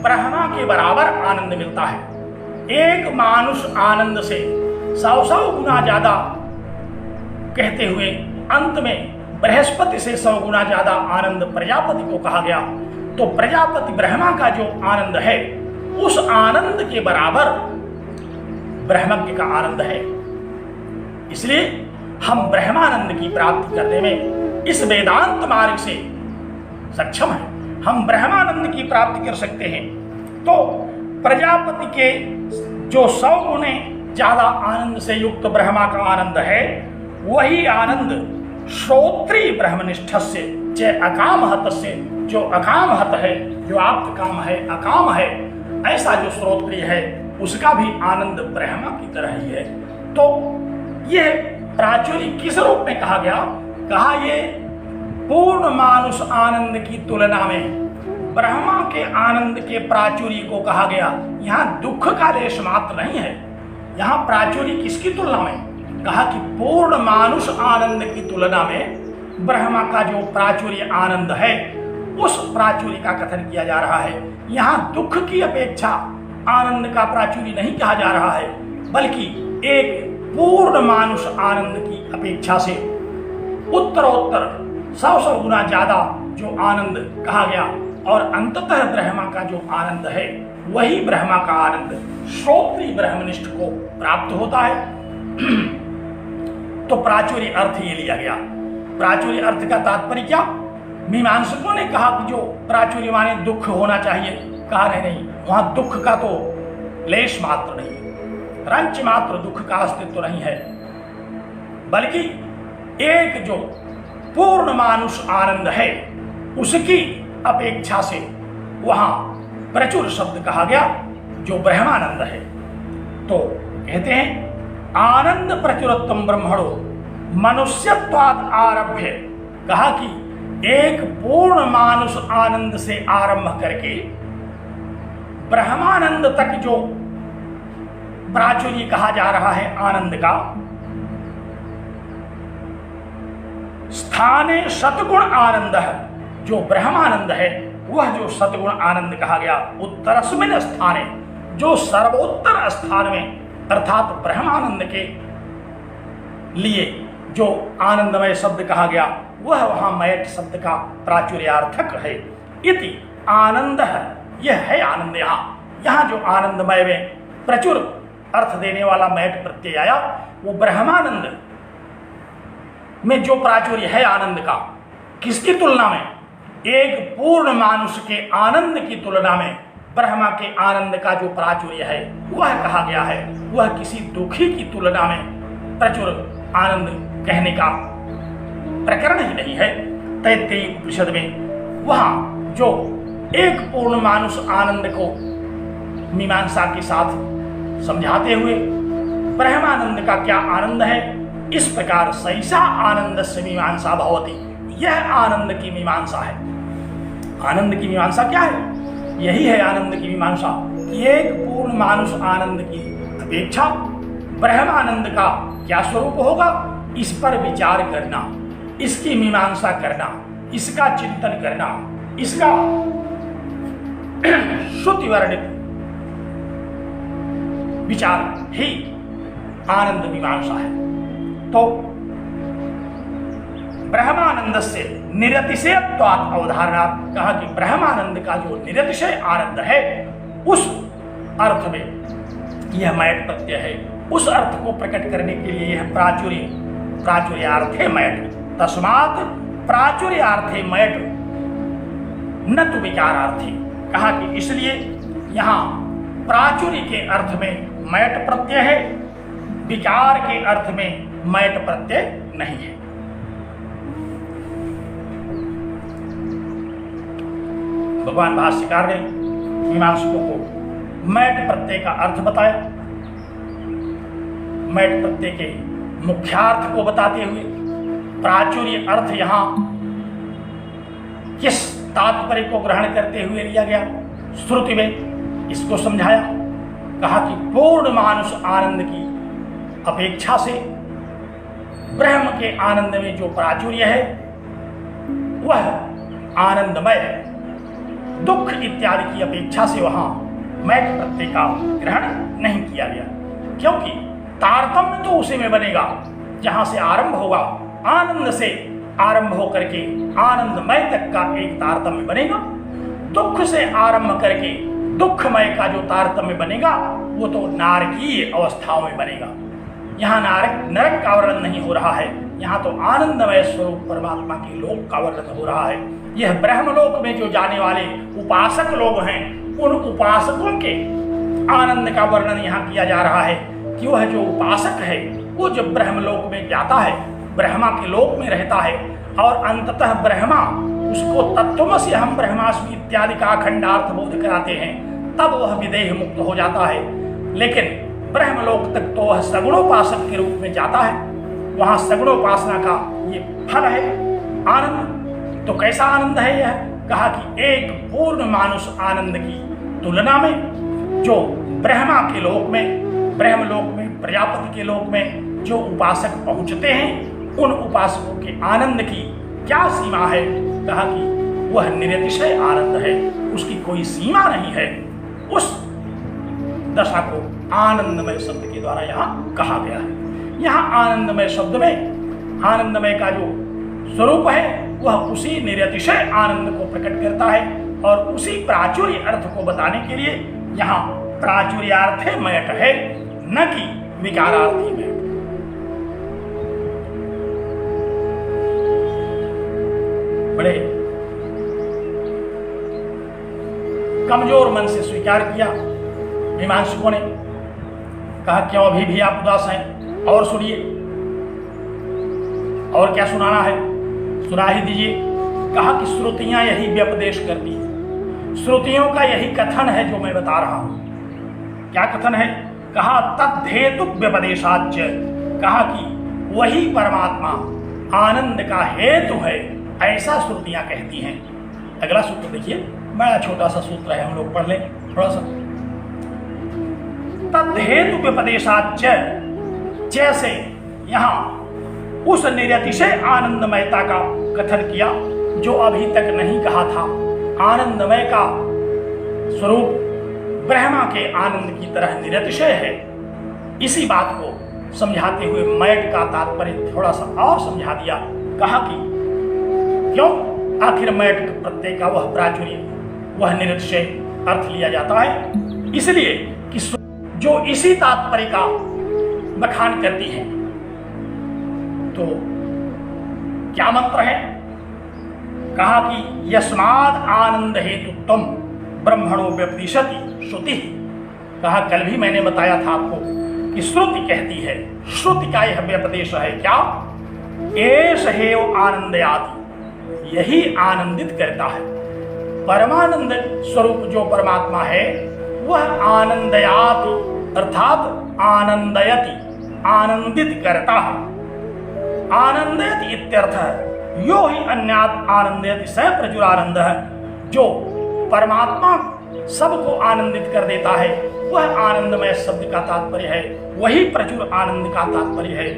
ब्रह्मा के बराबर आनंद मिलता है। एक मानुष आनंद से 100 गुना ज्यादा कहते हुए अंत में बृहस्पति से 100 गुना ज्यादा आनंद प्रजापति को कहा गया। तो प्रजापति ब्रह्मा का जो आनंद है, उस आनंद के बराबर ब्रह्मज्ञ का आनंद है। इसलिए हम ब्रह्मानंद की प्राप्ति करने में इस वेदांत मार्ग से सक्षम हैं। हम ब्रह्मानंद की प्राप्ति कर सकते हैं। तो प्रजापति के जो 100 गुने ज्यादा आनंद से युक्त ब्रह्मा का आनंद है, वही आनंद श्रोत्री ब्रह्मनिष्ठ से चे अकाम हत से, जो अकाम हत है, जो आप्त काम है, अकाम है, ऐसा जो श्रोत्री है उसका भी आनंद ब्रह्मा की तरह ही है। तो ये प्राचुर्य किस रूप में कहा गया? कहा ये पूर्ण मानुष आनंद की तुलना में ब्रह्मा के आनंद के प्राचुर्य को कहा गया। यहाँ दुख का लेश मात्र नहीं है। यहाँ प्राचुर्य किसकी तुलना में? कहा कि पूर्ण मानुष आनंद की तुलना में ब्रह्मा का जो प्राचुर्य आनंद है, उस प्राचुर्य का कथन किया जा रहा है। यहाँ दुख की अपेक्षा आनंद का प्राचुर्य नहीं कहा जा रहा है, बल्कि एक पूर्ण मानुष आनंद की अपेक्षा से उत्तरोत्तर 100 गुना ज्यादा जो आनंद कहा गया। और अंततः ब्रह्मा का जो आनंद है, वही ब्रह्मा का आनंद श्रोत्री ब्रह्मनिष्ठ को प्राप्त होता है। तो प्राचुर्य अर्थ ये लिया गया। प्राचुर्य अर्थ का तात्पर्य क्या? मीमांसकों ने कहा कि जो प्राचुर्य माने दुख होना चाहिए, कहा नहीं, वहां दुख का तो लेश मात्र नहीं है, रंच मात्र दुख का अस्तित्व नहीं है, बल्कि एक जो पूर्ण मानुष आनंद है उसकी अपेक्षा से वहां प्रचुर शब्द कहा गया, जो ब्रह्मानंद है। तो कहते हैं आनंद प्रचुरत्वम ब्रह्मणो मनुष्यत्वात् आरभ्य, कहा कि एक पूर्ण मानुष आनंद से आरंभ करके ब्रह्मानंद तक जो प्राचुर्य कहा जा रहा है आनंद का, स्थाने शतगुण आनंद है, जो ब्रह्मानंद है वह जो सतगुण आनंद कहा गया, उत्तरस्मिन् स्थाने, जो सर्वोत्तर स्थान में अर्थात ब्रह्मानंद के लिए जो आनंदमय शब्द कहा गया, वह वहां मैट शब्द का प्राचुर्यार्थक है। इति आनंद है, यह है आनंद। यहाँ जो आनंदमय में प्रचुर अर्थ देने वाला मैट प्रत्यय आया, वो ब्रह्मानंद में जो प्राचुर्य है आनंद का, किसकी तुलना में? एक पूर्ण मानुष के आनंद की तुलना में ब्रह्मा के आनंद का जो प्राचुर्य है वह कहा गया है। वह किसी दुखी की तुलना में प्रचुर आनंद कहने का प्रकरण ही नहीं है। तैत्तिरीय उपनिषद में वहां जो एक पूर्ण मानुष आनंद को मीमांसा के साथ समझाते हुए ब्रह्मानंद का क्या आनंद है, इस प्रकार सैसा आनंद से मीमांसा भवति, यह आनंद की मीमांसा है। आनंद की मीमांसा क्या है? यही है आनंद की मीमांसा कि एक पूर्ण मानुष आनंद की अपेक्षा ब्रह्मानंद का क्या स्वरूप होगा, इस पर विचार करना, इसकी मीमांसा करना, इसका चिंतन करना, इसका श्रुति वर्णित विचार ही आनंद मीमांसा है। तो ब्रह्मानंद से निरतिशयत्वात् अवधारणा, कहा कि ब्रह्मानंद का जो निरतिशय आनंद है उस अर्थ में यह मैट प्रत्यय है। उस अर्थ को प्रकट करने के लिए यह प्राचुर्यार्थे मैट, तस्मात् प्राचुर्यार्थे मैट न तो विकारार्थी, कहा कि इसलिए यहाँ प्राचुर्य के अर्थ में मैट प्रत्यय है, विकार के अर्थ में मैट प्रत्यय नहीं है। भगवान भाष्यकार ने मीमांसकों को मैट प्रत्यय का अर्थ बताया। मैट प्रत्यय के मुख्यार्थ को बताते हुए प्राचुर्य अर्थ यहां किस तात्पर्य को ग्रहण करते हुए लिया गया, श्रुति में इसको समझाया। कहा कि पूर्ण मानुष आनंद की अपेक्षा से ब्रह्म के आनंद में जो प्राचुर्य है वह आनंदमय है। दुख इत्यादि की अपेक्षा से वहां मैट प्रत्यय का ग्रहण नहीं किया गया, क्योंकि तारतम्य तो उसी में बनेगा जहां से आरंभ होगा। आनंद से आरंभ होकर के आनंदमय तक का एक तारतम्य बनेगा। दुख से आरंभ करके दुखमय का जो तारतम्य बनेगा वो तो नारकीय अवस्थाओं में बनेगा। यहाँ नरक का वर्णन नहीं हो रहा है, यहाँ तो आनंदमय स्वरूप परमात्मा के लोक का वर्णन हो रहा है। यह ब्रह्मलोक में जो जाने वाले उपासक लोग हैं, उन उपासकों के आनंद का वर्णन यहाँ किया जा रहा है कि वह जो उपासक है वो जब ब्रह्मलोक में जाता है, ब्रह्मा के लोक में रहता है और अंततः ब्रह्मा उसको तत्वमसि अहम ब्रह्मास्मि इत्यादि का अखंडार्थ बोध कराते हैं, तब वह विदेह मुक्त हो जाता है। लेकिन ब्रह्मलोक तक तो वह सगुणोपासक के रूप में जाता है, वहां सगुणोपासना का ये फल है आनंद। तो कैसा आनंद है यह? कहा कि एक पूर्ण मानुष आनंद की तुलना में जो ब्रह्मा के लोक में, ब्रह्मलोक में, प्रजापति के लोक में जो उपासक पहुंचते हैं, उन उपासकों के आनंद की क्या सीमा है? कहा कि वह निरतिशय आनंद है, उसकी कोई सीमा नहीं है। उस दशा को आनंदमय शब्द के द्वारा यहाँ कहा गया है। यहाँ आनंदमय शब्द में आनंदमय का जो स्वरूप है वह उसी निरतिशय आनंद को प्रकट करता है और उसी प्राचुर्य अर्थ को बताने के लिए यहाँ प्राचुर्यार्थे मैट है, न कि विकारार्थी मैट। बड़े कमजोर मन से स्वीकार किया मीमांसकों ने। कहा क्यों अभी भी आप उदास हैं? और सुनिए, और क्या सुनाना है सुना ही दीजिए। कहा कि श्रुतियां यही व्यपदेश करती हैं, श्रुतियों का यही कथन है जो मैं बता रहा हूं। क्या कथन है? कहा तद्धेतुक व्यपदेशाच्य, कहा कि वही परमात्मा आनंद का हेतु है, ऐसा श्रुतियां कहती हैं। अगला सूत्र देखिए, बड़ा छोटा सा सूत्र है, हम लोग पढ़ लें थोड़ा सा। तद्धेतु व्यपदेशाच्य, जैसे यहां उस निरतिशय आनंदमयता का कथन किया जो अभी तक नहीं कहा था। आनंदमय का स्वरूप ब्रह्मा के आनंद की तरह निरतिशय है। इसी बात को समझाते हुए मैट का तात्पर्य थोड़ा सा और समझा दिया। कहा कि क्यों आखिर मैट प्रत्यय का वह प्राचुर्य, वह निरतिशय अर्थ लिया जाता है? इसलिए कि जो इसी तात्पर्य का बखान करती है। तो क्या मंत्र है? कहा कि यस्माद आनंद हेतु तुम ब्रह्मणो व्यपदिशति श्रुति। कहा कल भी मैंने बताया था आपको कि श्रुति कहती है, श्रुति का यह व्यपदेश है क्या? एष हेव आनंदयाति, यही आनंदित करता है। परमानंद स्वरूप जो परमात्मा है वह आनंदयाति अर्थात आनंदयति, आनंदित करता है। आनंदयति इत्यर्थ यो ही अन्यात् आनंदयति स प्रचुरानंद है। जो परमात्मा सबको आनंदित कर देता है वह आनंदमय शब्द का तात्पर्य है, वही प्रचुर आनंद का तात्पर्य है।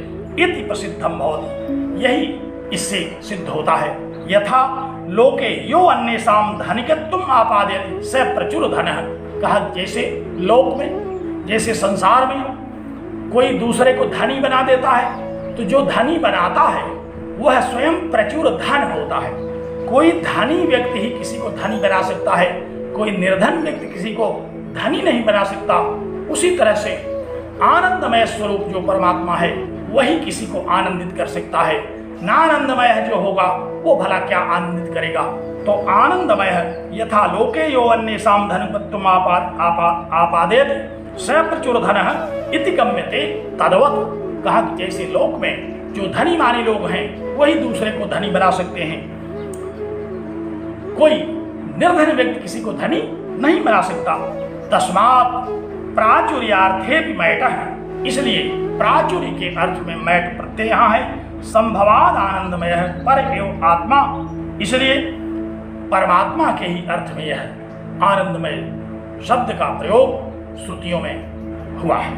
इति प्रसिद्धम भवति, यही इससे सिद्ध होता है। यथा लोके यो अन्येषां धनिकत्वम् आपादयति स प्रचुर धनः। कहा जैसे लोक में, जैसे संसार में कोई दूसरे को धनी बना देता है, तो जो धनी बनाता है वह स्वयं प्रचुर धन होता है। कोई धनी व्यक्ति ही किसी को धनी बना सकता है, कोई निर्धन व्यक्ति किसी को धनी नहीं बना सकता। उसी तरह से आनंदमय स्वरूप जो परमात्मा है वही किसी को आनंदित कर सकता है। नानंदमय जो होगा वो भला क्या आनंदित करेगा। तो आनंदमय यथा लोके यो अन्येषां धनपत्तुम आपादेत स प्रचुर धनः इति गम्यते तद्वत्। कहा कि जैसे लोक में जो धनी मानी लोग हैं वही दूसरे को धनी बना सकते हैं, कोई निर्धन व्यक्ति किसी को धनी नहीं बना सकता। तस्मात् प्राचुर्यार्थे भी मैट है, इसलिए प्राचुर्य के अर्थ में मैट प्रत्यय यहाँ है। संभवाद आनंदमय है पर एवं आत्मा, इसलिए परमात्मा के ही अर्थ में यह आनंदमय शब्द का प्रयोग श्रुतियों में हुआ है।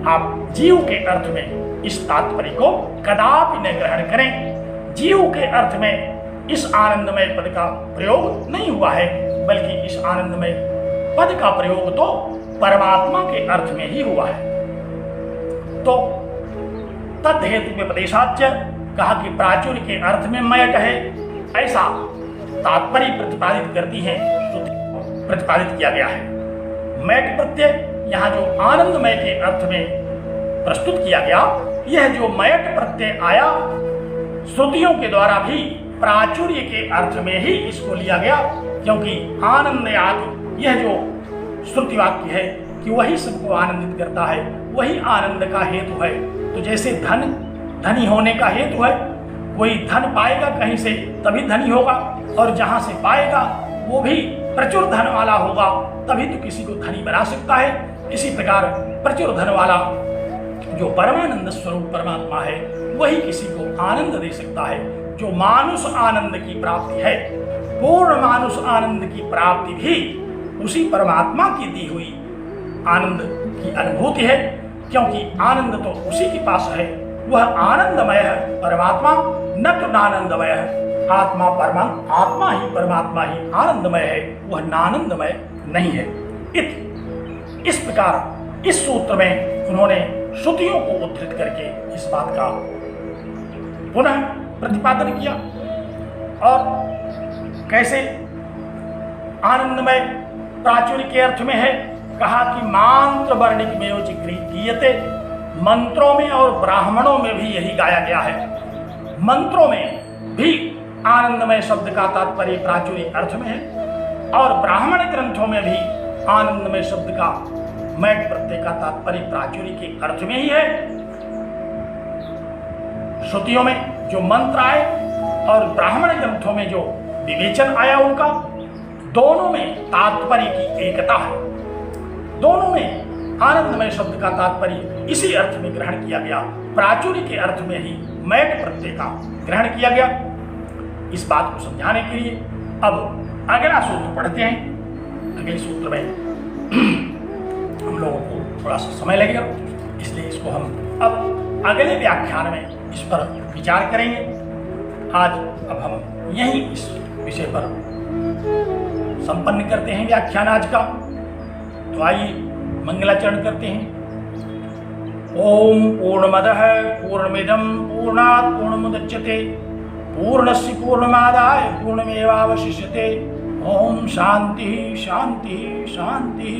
आप जीव के अर्थ में इस तात्पर्य को कदापि न ग्रहण करें। जीव के अर्थ में इस आनंदमय पद का प्रयोग नहीं हुआ है, बल्कि इस आनंदमय पद का प्रयोग तो परमात्मा के अर्थ में ही हुआ है। तो तद हेतु व्यपदेशाच्य कहा कि प्राचुर्य के अर्थ में मयट है, ऐसा तात्पर्य प्रतिपादित करती है, प्रतिपादित किया गया है। मैट प्रत्यय यहाँ जो आनंदमय के अर्थ में प्रस्तुत किया गया, यह जो मैट प्रत्यय आया श्रुतियों के द्वारा भी प्राचुर्य के अर्थ में ही इसको लिया गया, क्योंकि आनंदयात् यह जो श्रुति वाक्य है कि वही सबको आनंदित करता है, वही आनंद का हेतु है। तो जैसे धन धनी होने का हेतु है, कोई धन पाएगा कहीं से तभी धनी होगा, और जहां से पाएगा वो भी प्रचुर धन वाला होगा, तभी तो किसी को धनी बना सकता है। इसी प्रकार प्रचुर धन वाला जो परमानंद स्वरूप परमात्मा है वही किसी को आनंद दे सकता है। जो मानुष आनंद की प्राप्ति है, पूर्ण मानुष आनंद की प्राप्ति भी उसी परमात्मा की दी हुई आनंद की अनुभूति है, क्योंकि आनंद तो उसी के पास है। वह आनंदमय है परमात्मा, न तो नानंदमय है। आत्मा ही परमात्मा ही आनंदमय है, वह नानंदमय नहीं है। इस प्रकार इस सूत्र में उन्होंने श्रुतियों को उद्धृत करके इस बात का पुनः प्रतिपादन किया। और कैसे आनंदमय प्राचुर्य के अर्थ में है, कहा कि मंत्र वर्णिक में गीयते, मंत्रों में और ब्राह्मणों में भी यही गाया गया है। मंत्रों में भी आनंदमय शब्द का तात्पर्य प्राचुर्य अर्थ में है, और ब्राह्मण ग्रंथों में भी आनंदमय शब्द का मैट प्रत्यय का तात्पर्य प्राचुर्य के अर्थ में ही है। श्रुतियों में जो मंत्र आए और ब्राह्मण ग्रंथों में जो विवेचन आया, उनका दोनों में तात्पर्य की एकता है। दोनों में आनंदमय शब्द का तात्पर्य इसी अर्थ में ग्रहण किया गया, प्राचुर्य के अर्थ में ही मैट प्रत्यय का ग्रहण किया गया। इस बात को समझाने के लिए अब अगला सूत्र पढ़ते हैं। अगले सूत्र में हम लोगों को थोड़ा सा समय लगेगा, इसलिए इसको हम अब अगले व्याख्यान में इस पर विचार करेंगे। आज अब हम यही इस विषय पर संपन्न करते हैं व्याख्यान आज का। तो आइए मंगलाचरण करते हैं। ओम पूर्णमदः पूर्णमिदं पूर्णात् पूर्णमुदच्यते पूर्णस्य पूर्णमादाय पूर्णमेवावशिष्यते। ओम शांति शांति शांति।